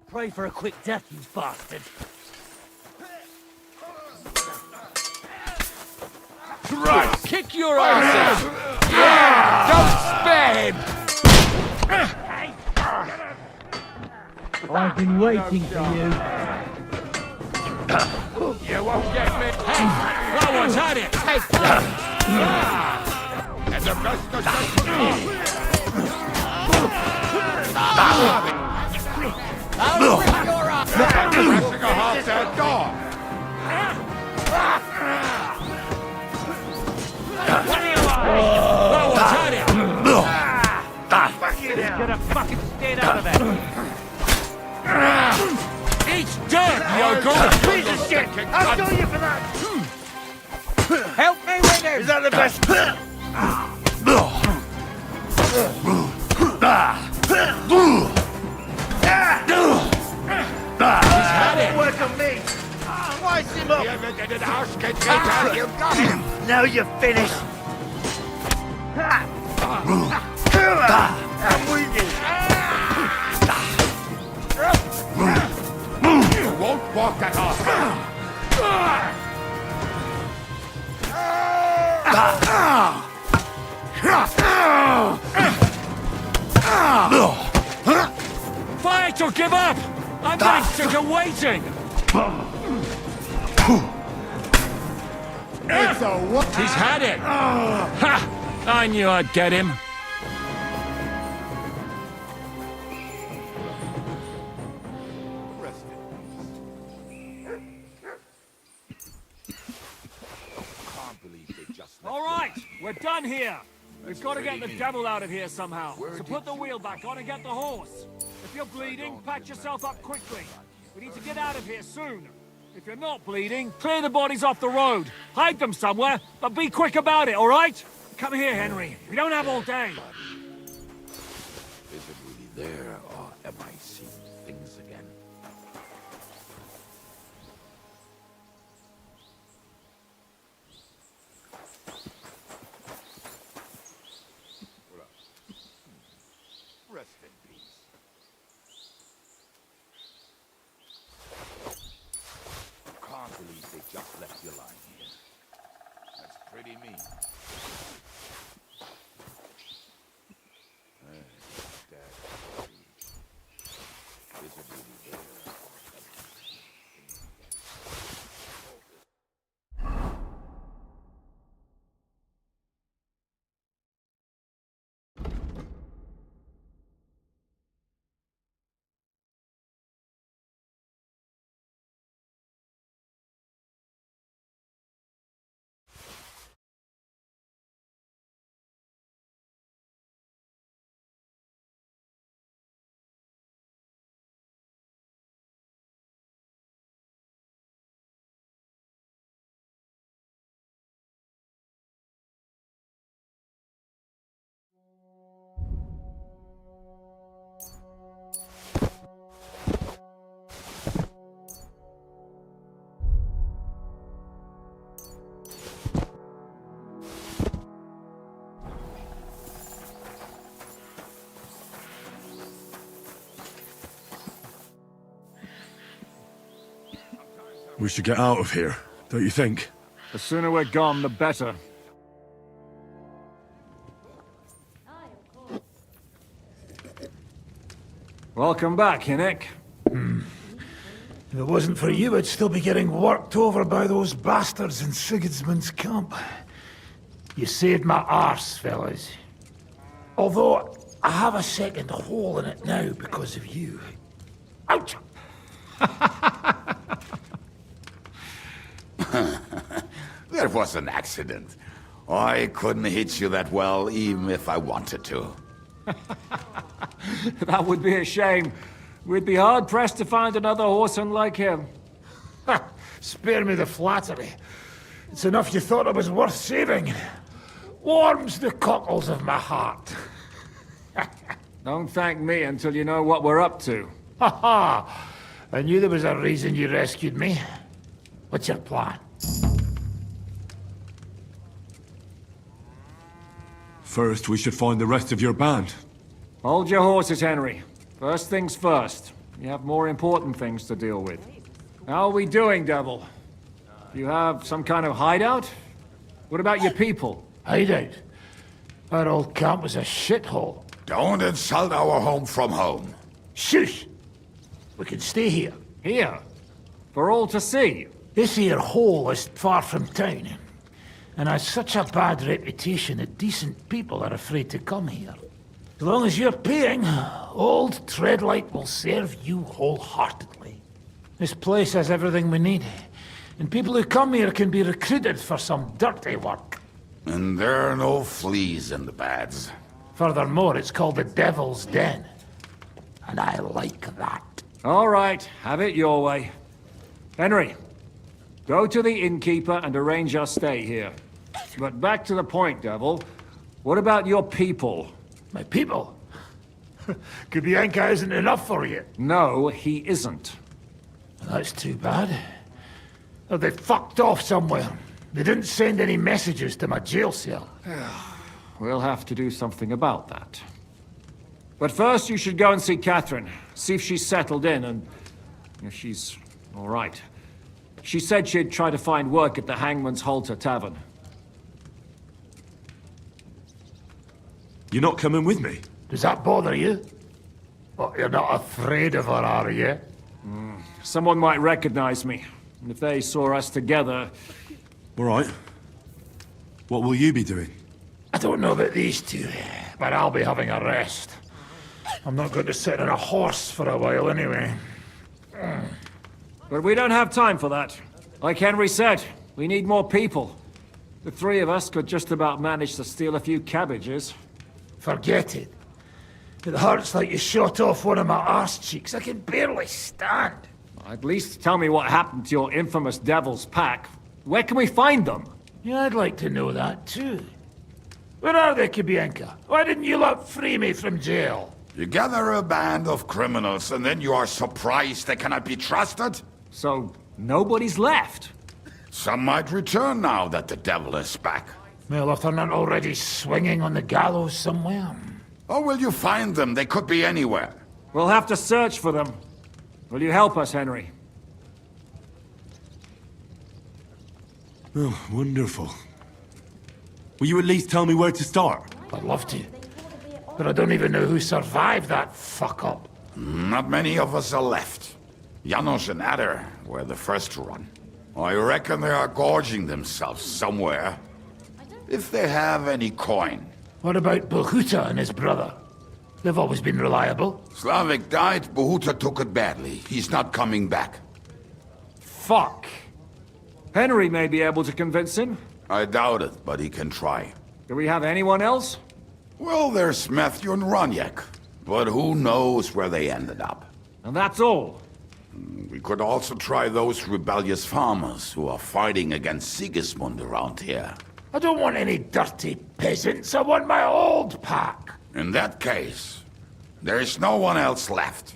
Pray for a quick death, you bastard. Right, kick your ass out! Yeah! Don't spare him! I've been waiting for you. You won't get me! Hey! That one's had it! Take that! And the best I'll rip your ass! Pressing a half dead dog! What do you want? That one's had it! He's gonna fucking stand out of it. Each dirt, Yoko! Piece of shit! I'll kill you for that! Help me with him! Is that the best? He's had it! Work on me! Slice him up! You got him! Now you're finished! I'm with you! You won't walk that off! Fight or give up! I'm getting sick of waiting! It's a what? He's had it! Ha! I knew I'd get him. All right, we're done here. We've got to get the devil out of here somehow. So put the wheel back on and get the horse. If you're bleeding, patch yourself up quickly. We need to get out of here soon. If you're not bleeding, clear the bodies off the road. Hide them somewhere, but be quick about it, all right? Come here, Henry. We don't have all day. there, or am I seeing things again? Rest in peace. Can't believe they just left you lying here. That's pretty mean. Dad, visibly there. We should get out of here, don't you think? The sooner we're gone, the better. Welcome back, Hinnick. If it wasn't for you, I'd still be getting worked over by those bastards in Sigismund's camp. You saved my arse, fellas. Although, I have a second hole in it now because of you. Ouch! That was an accident. I couldn't hit you that well, even if I wanted to. That would be a shame. We'd be hard-pressed to find another horseman like him. Spare me the flattery. It's enough you thought I was worth saving. Warms the cockles of my heart. Don't thank me until you know what we're up to. Ha ha! I knew there was a reason you rescued me. What's your plan? First, we should find the rest of your band. Hold your horses, Henry. First things first. You have more important things to deal with. How are we doing, Devil? Do you have some kind of hideout? What about your people? Hideout? Our old camp was a shithole. Don't insult our home from home. Shush! We can stay here. Here? For all to see? This here hole is far from town, and has such a bad reputation that decent people are afraid to come here. As long as you're paying, old Treadlight will serve you wholeheartedly. This place has everything we need, and people who come here can be recruited for some dirty work. And there are no fleas in the beds. Furthermore, it's called the Devil's Den, and I like that. All right, have it your way. Henry, go to the innkeeper and arrange our stay here. But back to the point, Devil. What about your people? My people? Kubienka isn't enough for you. No, he isn't. That's too bad. Oh, they fucked off somewhere. They didn't send any messages to my jail cell. We'll have to do something about that. But first, you should go and see Catherine. See if she's settled in and if she's all right. She said she'd try to find work at the Hangman's Halter Tavern. You're not coming with me? Does that bother you? But you're not afraid of her, are you? Someone might recognize me. And if they saw us together... All right. What will you be doing? I don't know about these two, but I'll be having a rest. I'm not going to sit on a horse for a while anyway. But we don't have time for that. Like Henry said, we need more people. The three of us could just about manage to steal a few cabbages. Forget it. It hurts like you shot off one of my arse cheeks. I can barely stand. At least tell me what happened to your infamous Devil's Pack. Where can we find them? Yeah, I'd like to know that too. Where are they, Kubienka? Why didn't you lot free me from jail? You gather a band of criminals and then you are surprised they cannot be trusted? So, nobody's left? Some might return now that the devil is back. Well, if they're not already swinging on the gallows somewhere. Or will you find them? They could be anywhere. We'll have to search for them. Will you help us, Henry? Oh, wonderful. Will you at least tell me where to start? I'd love to. But I don't even know who survived that fuck-up. Not many of us are left. Janos and Adder were the first to run. I reckon they are gorging themselves somewhere. If they have any coin. What about Bohuta and his brother? They've always been reliable. Slavik died, Bohuta took it badly. He's not coming back. Fuck. Henry may be able to convince him. I doubt it, but he can try. Do we have anyone else? Well, there's Matthew and Roniek. But who knows where they ended up. And that's all. We could also try those rebellious farmers who are fighting against Sigismund around here. I don't want any dirty peasants. I want my old pack. In that case, there is no one else left.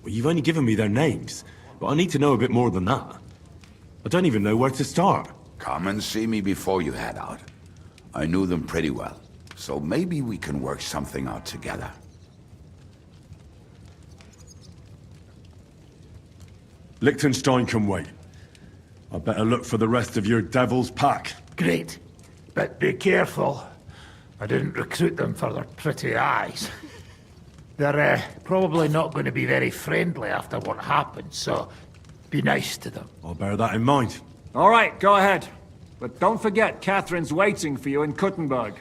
Well, you've only given me their names, but I need to know a bit more than that. I don't even know where to start. Come and see me before you head out. I knew them pretty well, so maybe we can work something out together. Liechtenstein can wait. I better look for the rest of your devil's pack. Great. But be careful. I didn't recruit them for their pretty eyes. They're probably not going to be very friendly after what happened, so be nice to them. I'll bear that in mind. All right, go ahead. But don't forget, Catherine's waiting for you in Kuttenberg.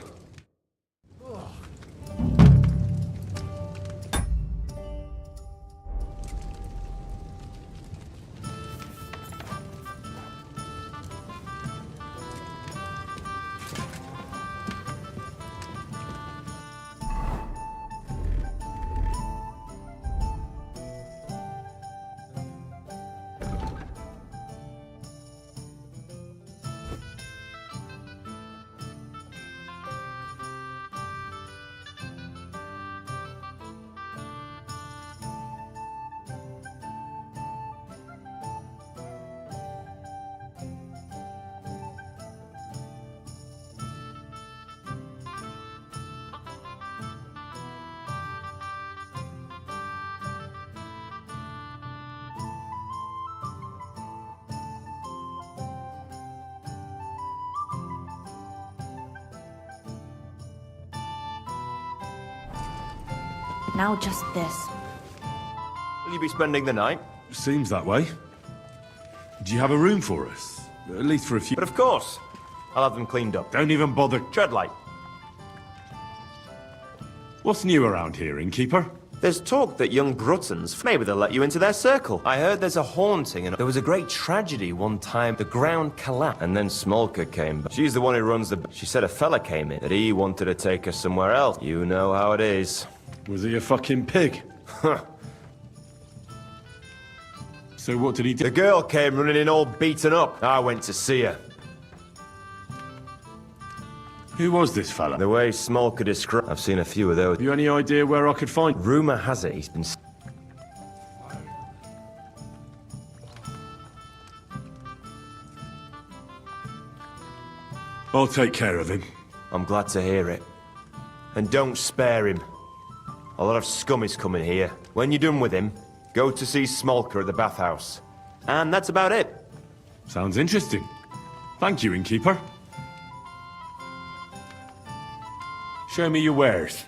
Now just this. Will you be spending the night? Seems that way. Do you have a room for us? At least for a few... But of course. I'll have them cleaned up. Don't even bother. Tread light. What's new around here, innkeeper? There's talk that young Bruttons, maybe they'll let you into their circle. I heard there's a haunting and there was a great tragedy one time. The ground collapsed and then Smolka came. She's the one who runs the... She said a fella came in, that he wanted to take her somewhere else. You know how it is. Was he a fucking pig? So what did he do? The girl came running in all beaten up. I went to see her. Who was this fella? The way Smolka described... I've seen a few of those. Have you any idea where I could find... Rumour has it he's been... I'll take care of him. I'm glad to hear it. And don't spare him. A lot of scum is coming here. When you're done with him, go to see Smolka at the bathhouse. And that's about it. Sounds interesting. Thank you, innkeeper. Show me your wares.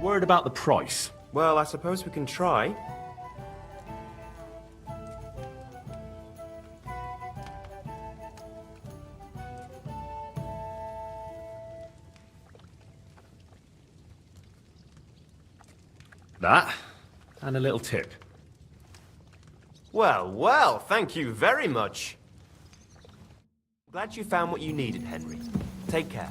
Word about the price. Well, I suppose we can try. That, and a little tip. Well, well, thank you very much. Glad you found what you needed, Henry. Take care.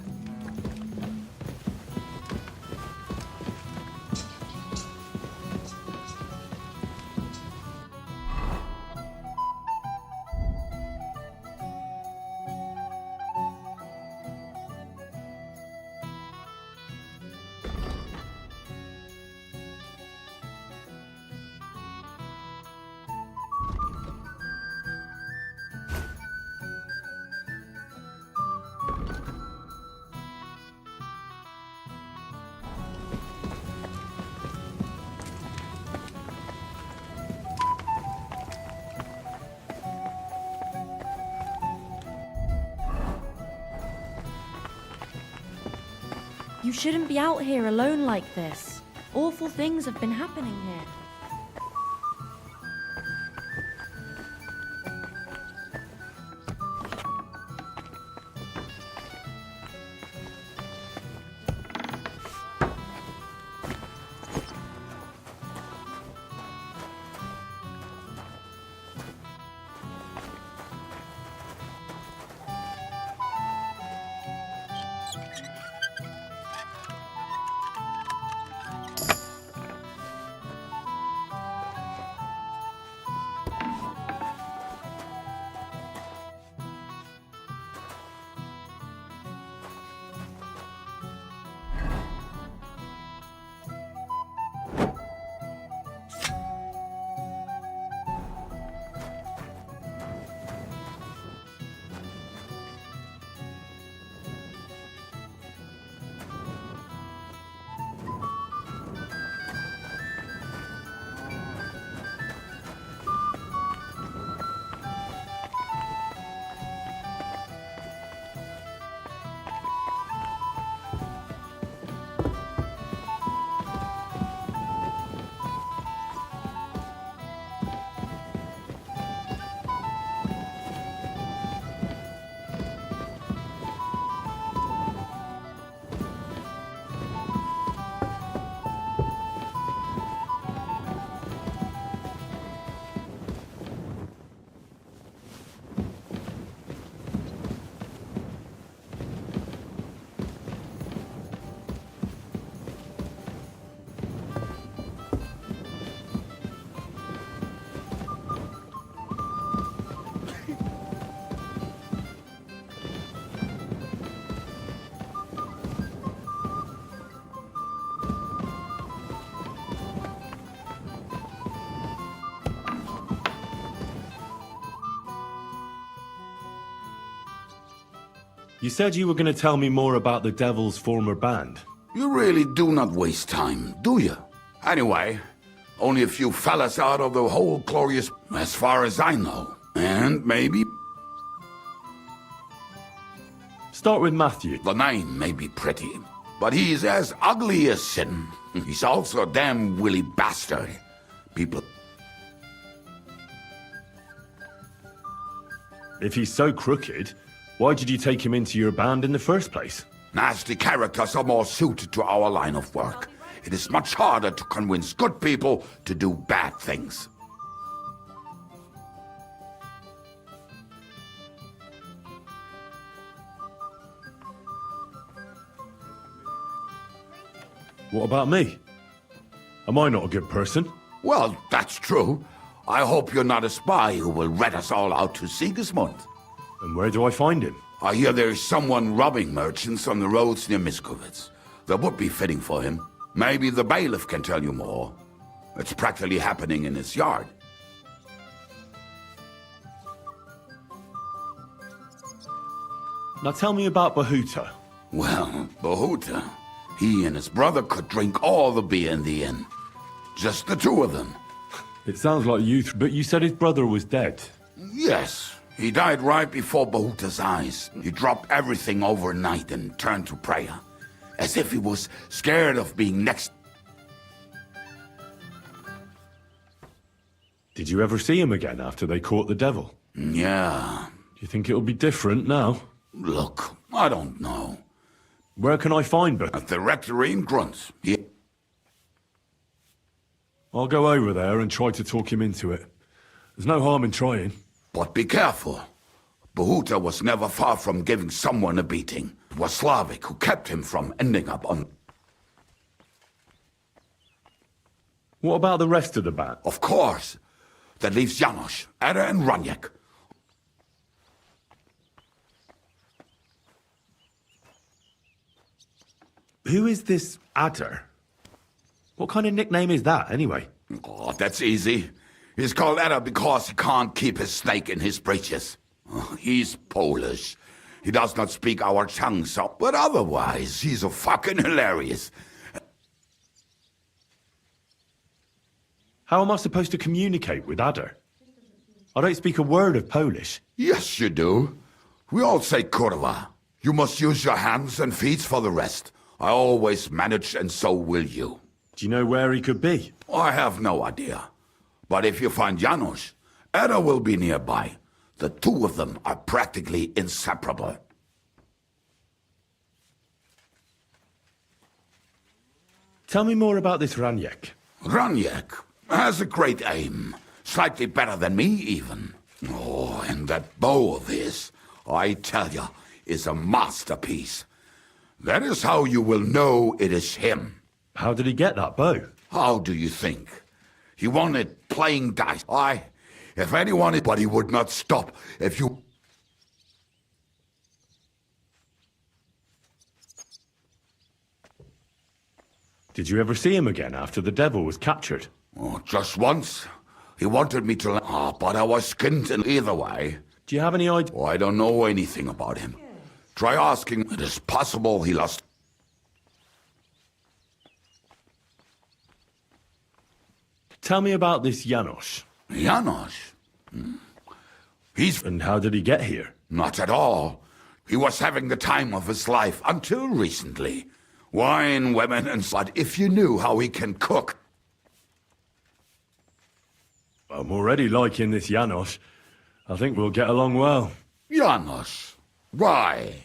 You shouldn't be out here alone like this. Awful things have been happening here. You said you were going to tell me more about the Devil's former band. You really do not waste time, do you? Anyway, only a few fellas out of the whole glorious, as far as I know. And maybe... Start with Matthew. The name may be pretty, but he's as ugly as sin. He's also a damn willy bastard. People... If he's so crooked, why did you take him into your band in the first place? Nasty characters are more suited to our line of work. It is much harder to convince good people to do bad things. What about me? Am I not a good person? Well, that's true. I hope you're not a spy who will rat us all out to Sigismund. And where do I find him? I hear there's someone robbing merchants on the roads near Miskovitz. That would be fitting for him. Maybe the bailiff can tell you more. It's practically happening in his yard. Now tell me about Bahuta. Well, Bahuta, he and his brother could drink all the beer in the inn. Just the two of them. It sounds like but you said his brother was dead. Yes. He died right before Bahuta's eyes. He dropped everything overnight and turned to prayer. As if he was scared of being next Did you ever see him again after they caught the devil? Yeah. Do you think it'll be different now? Look, I don't know. Where can I find Bert? At the rectory in Grunt. I'll go over there and try to talk him into it. There's no harm in trying. But be careful. Bahuta was never far from giving someone a beating. It was Slavic who kept him from ending up on... What about the rest of the band? Of course. That leaves Janos, Ada and Raniek. Who is this Adder? What kind of nickname is that, anyway? Oh, that's easy. He's called Ada because he can't keep his snake in his breeches. He's Polish. He does not speak our tongue, so... But otherwise, he's a fucking hilarious. How am I supposed to communicate with Adder? I don't speak a word of Polish. Yes, you do. We all say kurwa. You must use your hands and feet for the rest. I always manage, and so will you. Do you know where he could be? I have no idea. But if you find Janos, Ada will be nearby. The two of them are practically inseparable. Tell me more about this Raniek. Raniek has a great aim. Slightly better than me, even. Oh, and that bow of his, I tell you, is a masterpiece. That is how you will know it is him. How did he get that bow? How do you think? He won it playing dice. If anyone... But he would not stop if you... Did you ever see him again after the devil was captured? Oh, just once. He wanted me to... but I was skinned in either way. Do you have any idea? Oh, I don't know anything about him. Try asking. It is possible he lost... Tell me about this Janos. Janos? He's... And how did he get here? Not at all. He was having the time of his life until recently. Wine, women, and... But if you knew how he can cook... I'm already liking this Janos. I think we'll get along well. Janos? Why?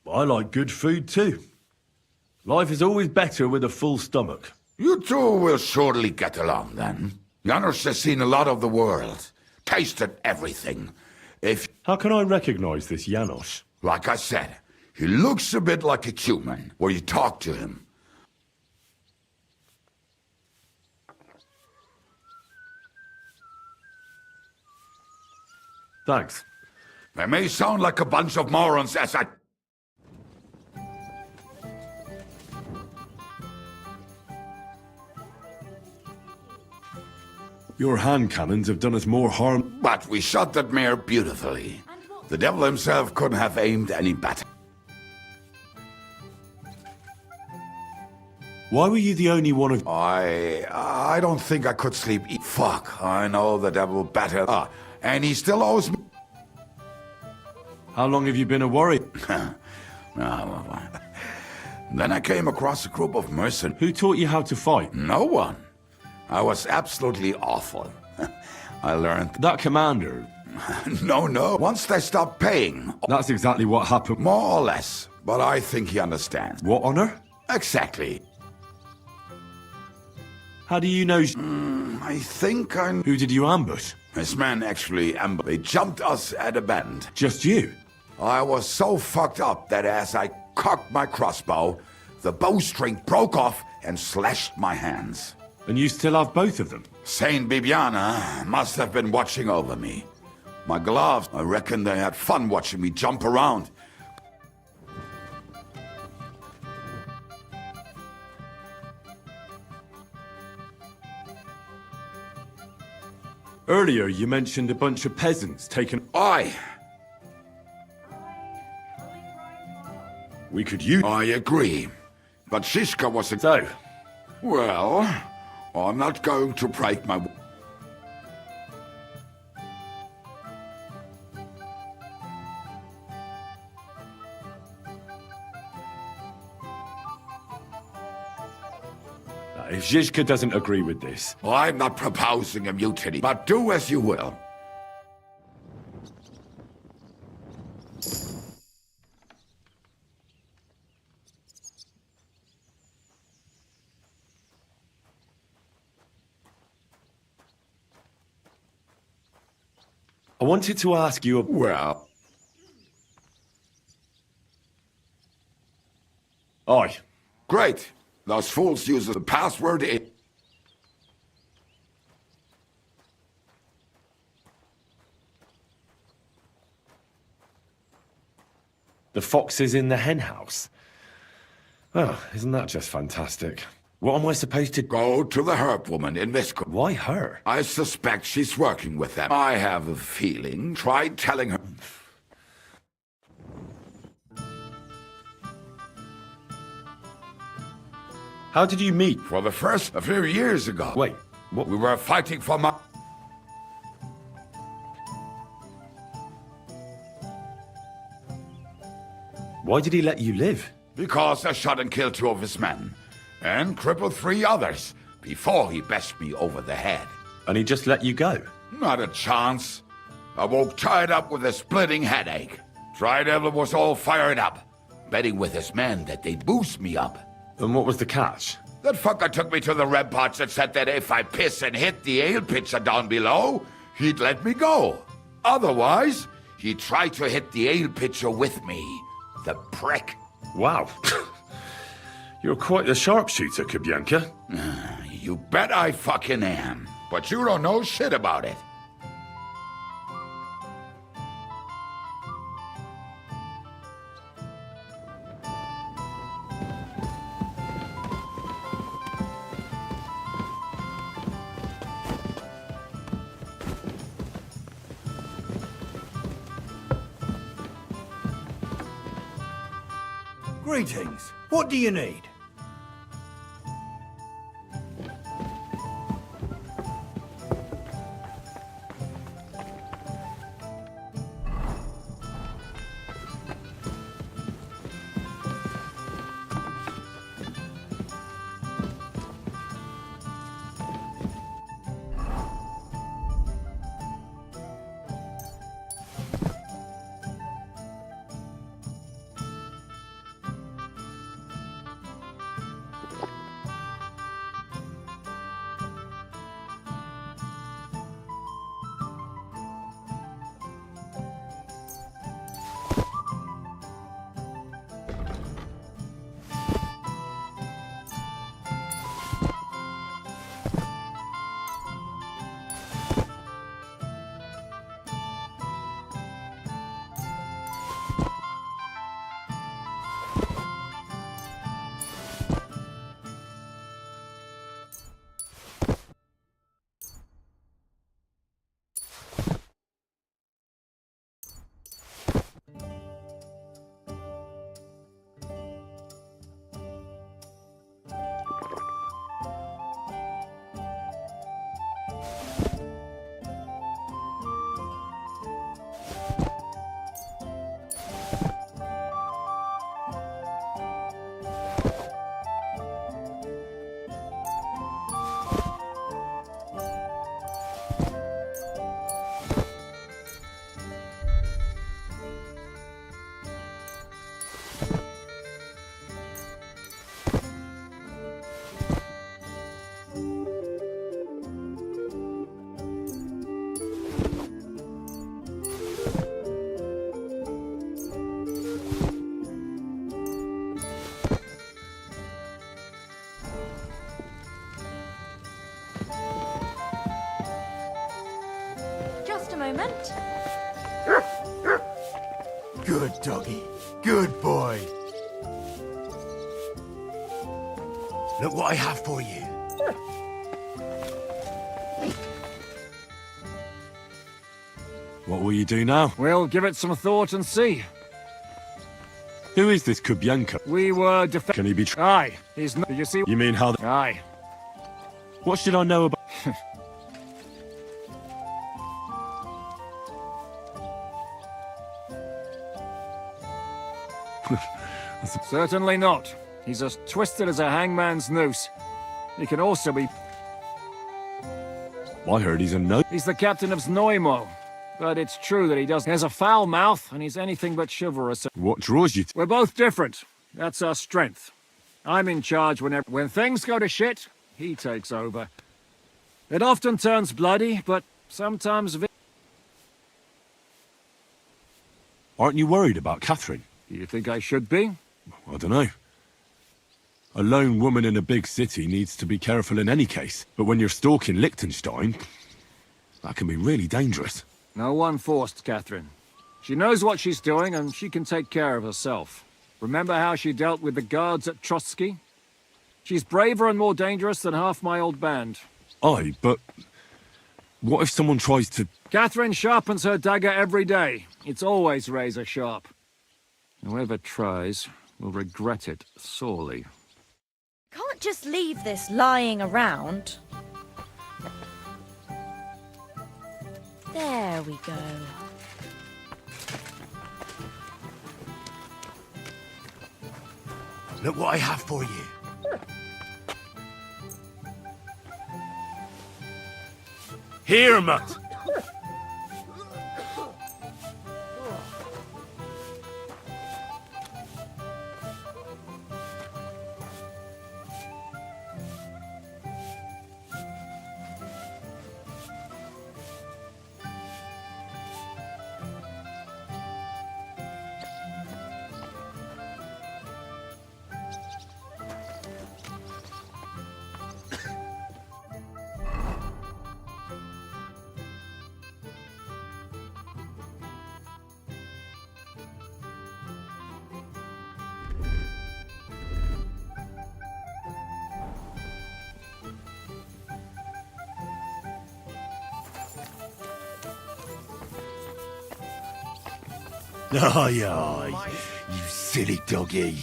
I like good food too. Life is always better with a full stomach. You two will surely get along then. Janos has seen a lot of the world, tasted everything. How can I recognize this Janos? Like I said, he looks a bit like a human, where you talk to him. Thanks. They may sound like a bunch of morons as I... Your hand cannons have done us more harm. But we shot that mare beautifully. The devil himself couldn't have aimed any better. Why were you the only one of... I don't think I could sleep. Fuck, I know the devil better. And he still owes me... How long have you been a warrior? Then I came across a group of mercenaries. Who taught you how to fight? No one. I was absolutely awful. I learned... That commander... No. Once they stopped paying... That's exactly what happened. More or less. But I think he understands. What honor? Exactly. How do you know... I think I'm... Who did you ambush? His men actually ambushed. They jumped us at a bend. Just you? I was so fucked up that as I cocked my crossbow, the bowstring broke off and slashed my hands. And you still have both of them? Saint Bibiana must have been watching over me. My gloves, I reckon they had fun watching me jump around. Earlier, you mentioned a bunch of peasants taken... Aye. We could use... I agree. But Shishka was a... So? Well, I'm not going to break my... if Zizka doesn't agree with this... Well, I'm not proposing a mutiny, but do as you will. I wanted to ask you... Well... Aye. Great. Those fools use the password in... The foxes in the hen house. Oh, isn't that just fantastic? What am I supposed to... Go to the herb woman in this... Why her? I suspect she's working with them. I have a feeling. Try telling her... How did you meet? For the first, a few years ago. Wait, what? We were fighting for my... Why did he let you live? Because I shot and killed 2 of his men. And crippled 3 others. Before he bashed me over the head. And he just let you go? Not a chance. I woke tied up with a splitting headache. Tri-Devil was all fired up. Betting with his men that they'd boost me up. And what was the catch? That fucker took me to the ramparts and said that if I piss and hit the ale pitcher down below, he'd let me go. Otherwise, he'd try to hit the ale pitcher with me. The prick. Wow. You're quite the sharpshooter, Kubyanka. You bet I fucking am. But you don't know shit about it. Greetings. What do you need? Just a moment. Good doggy. Good boy. Look what I have for you. What will you do now? We'll give it some thought and see. Who is this Kubyanka? We were Can he be... Aye, he's not... You see... You mean how... Aye. What should I know about... Certainly not. He's as twisted as a hangman's noose. He can also be... I heard he's a no... He's the captain of Znojmo. But it's true that he has a foul mouth, and he's anything but chivalrous. What draws you to... We're both different. That's our strength. I'm in charge when things go to shit, he takes over. It often turns bloody, but sometimes... Aren't you worried about Catherine? Do you think I should be? I don't know. A lone woman in a big city needs to be careful in any case. But when you're stalking Liechtenstein, that can be really dangerous. No one forced Catherine. She knows what she's doing, and she can take care of herself. Remember how she dealt with the guards at Trotsky? She's braver and more dangerous than half my old band. Aye, but... what if someone tries to... Catherine sharpens her dagger every day. It's always razor sharp. Whoever tries will regret it sorely. Can't just leave this lying around. There we go. Look what I have for you. Here, Matt! Aye, aye, you silly doggy.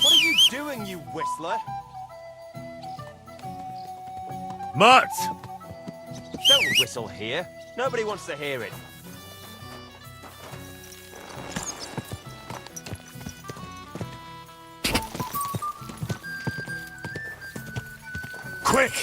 What are you doing, you whistler? Matt! Don't whistle here. Nobody wants to hear it. Quick!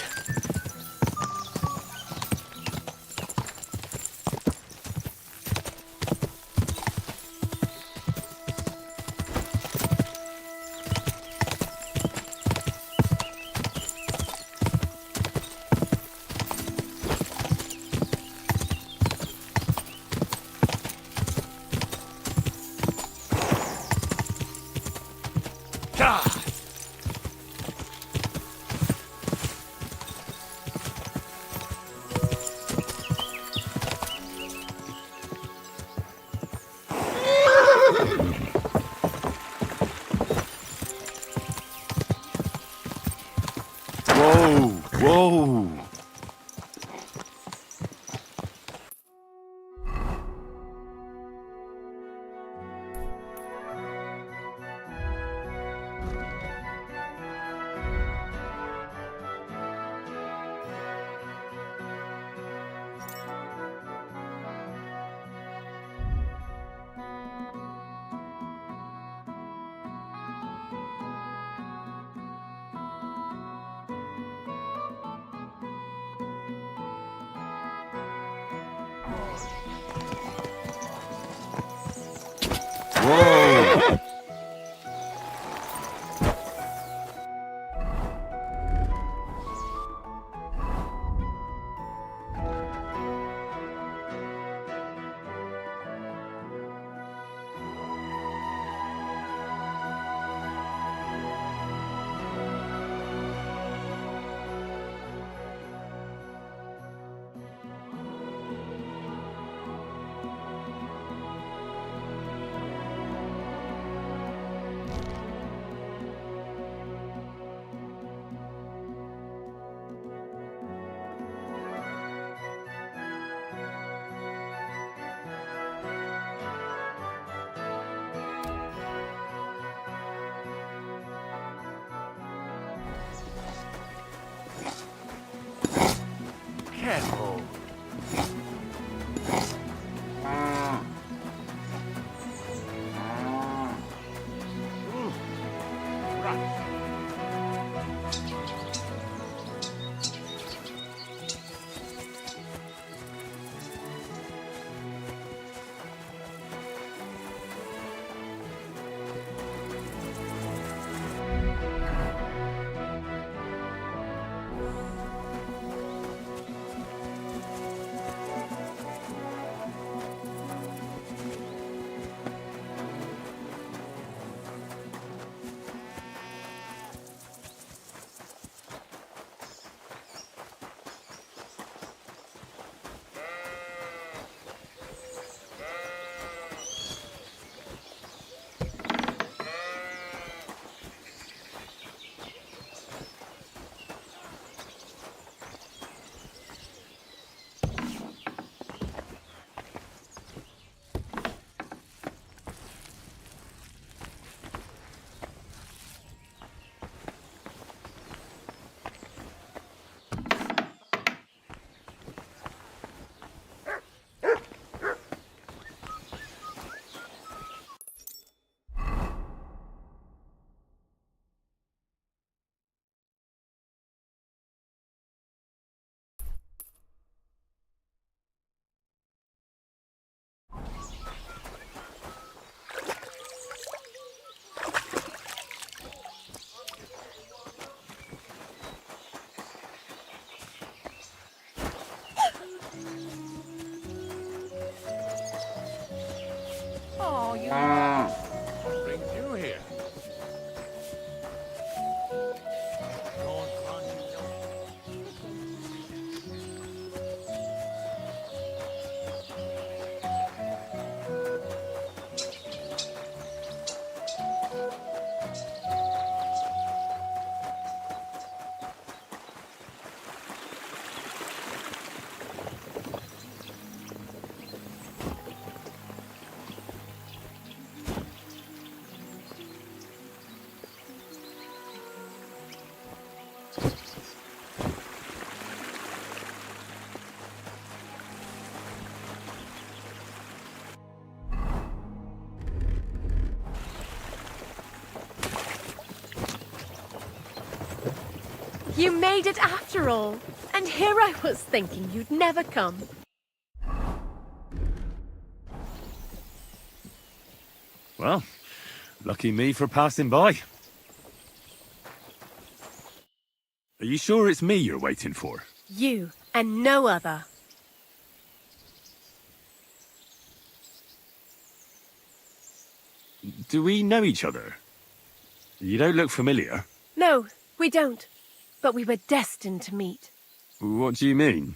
Careful. Oh, you... What brings you here? Don't want you know. You made it after all. And here I was thinking you'd never come. Well, lucky me for passing by. Are you sure it's me you're waiting for? You and no other. Do we know each other? You don't look familiar. No, we don't. But we were destined to meet. What do you mean?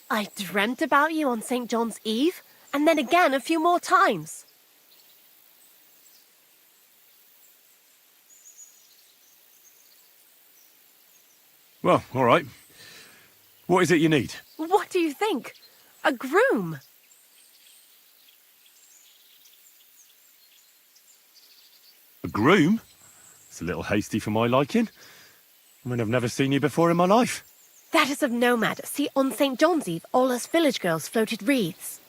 I dreamt about you on St. John's Eve, and then again a few more times. Well, all right. What is it you need? What do you think? A groom? A groom? It's a little hasty for my liking. I mean, I've never seen you before in my life. That is of no matter. See, on St. John's Eve, all us village girls floated wreaths.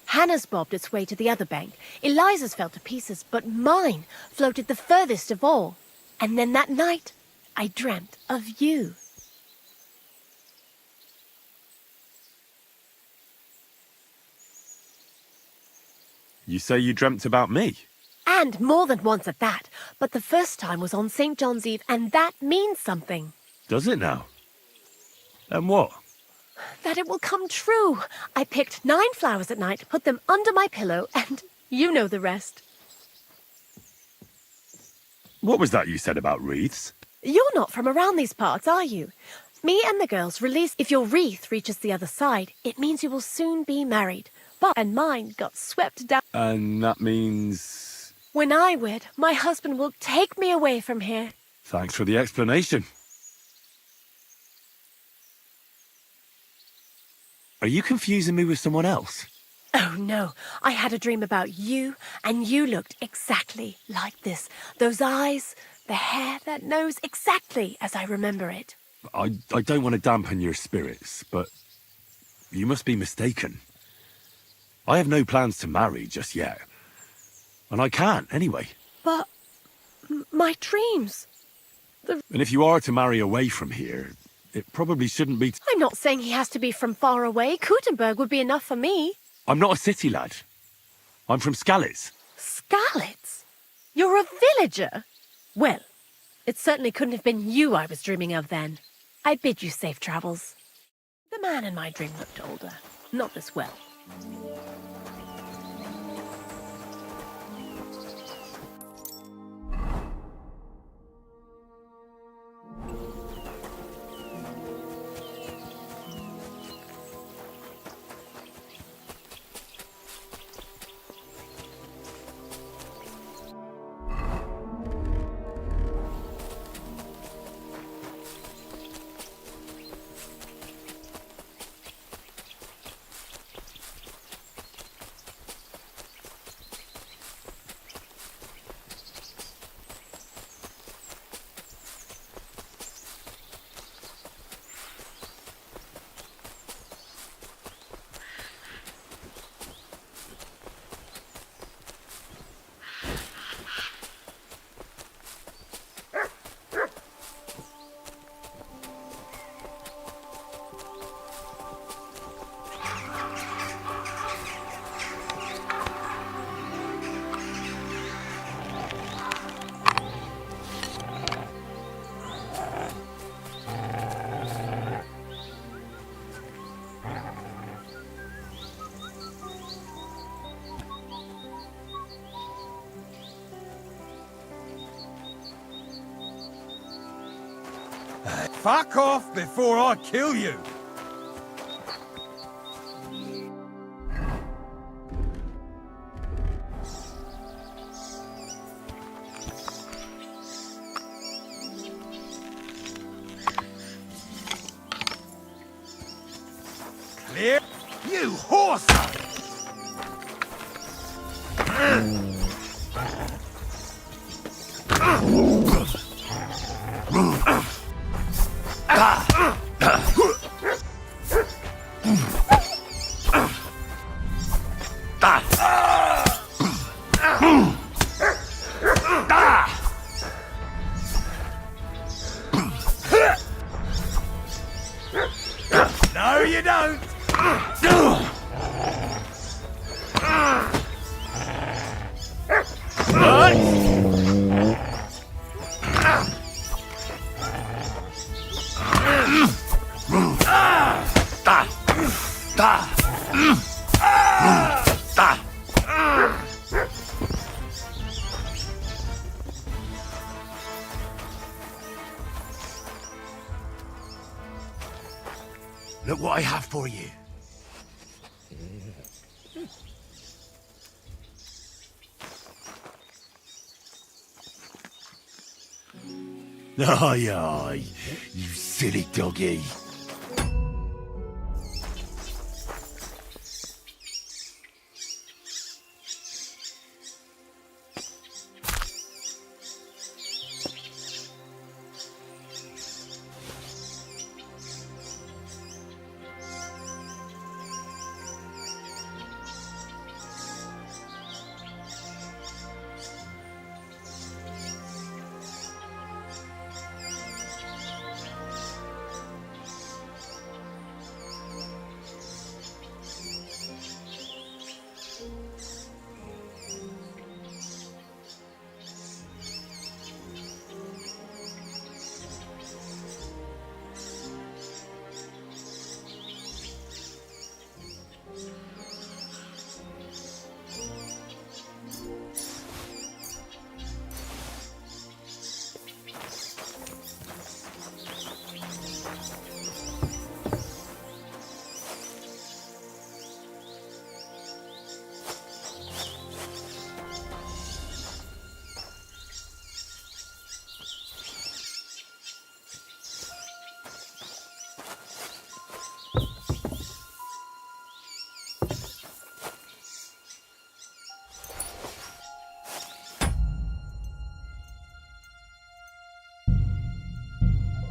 Hannah's bobbed its way to the other bank. Eliza's fell to pieces, but mine floated the furthest of all. And then that night, I dreamt of you. You say you dreamt about me? And more than once at that. But the first time was on St. John's Eve, and that means something. Does it now? And what? That it will come true. I picked 9 flowers at night, put them under my pillow, and you know the rest. What was that you said about wreaths? You're not from around these parts, are you? Me and the girls release if your wreath reaches the other side, it means you will soon be married. But and mine got swept down. And that means... When I wed, my husband will take me away from here. Thanks for the explanation. Are you confusing me with someone else? Oh, no. I had a dream about you, and you looked exactly like this. Those eyes, the hair, that nose, exactly as I remember it. I don't want to dampen your spirits, but You must be mistaken. I have no plans to marry just yet. And I can't, anyway. But... my dreams... And if you are to marry away from here, it probably shouldn't be... I'm not saying he has to be from far away. Kutenberg would be enough for me. I'm not a city lad. I'm from Skalitz. Skalitz? You're a villager? Well, it certainly couldn't have been you I was dreaming of then. I bid you safe travels. The man in my dream looked older. Not as well. Fuck off before I kill you! Clear? You horse! No, you don't! Look what I have for you. Aye, aye, you silly doggy.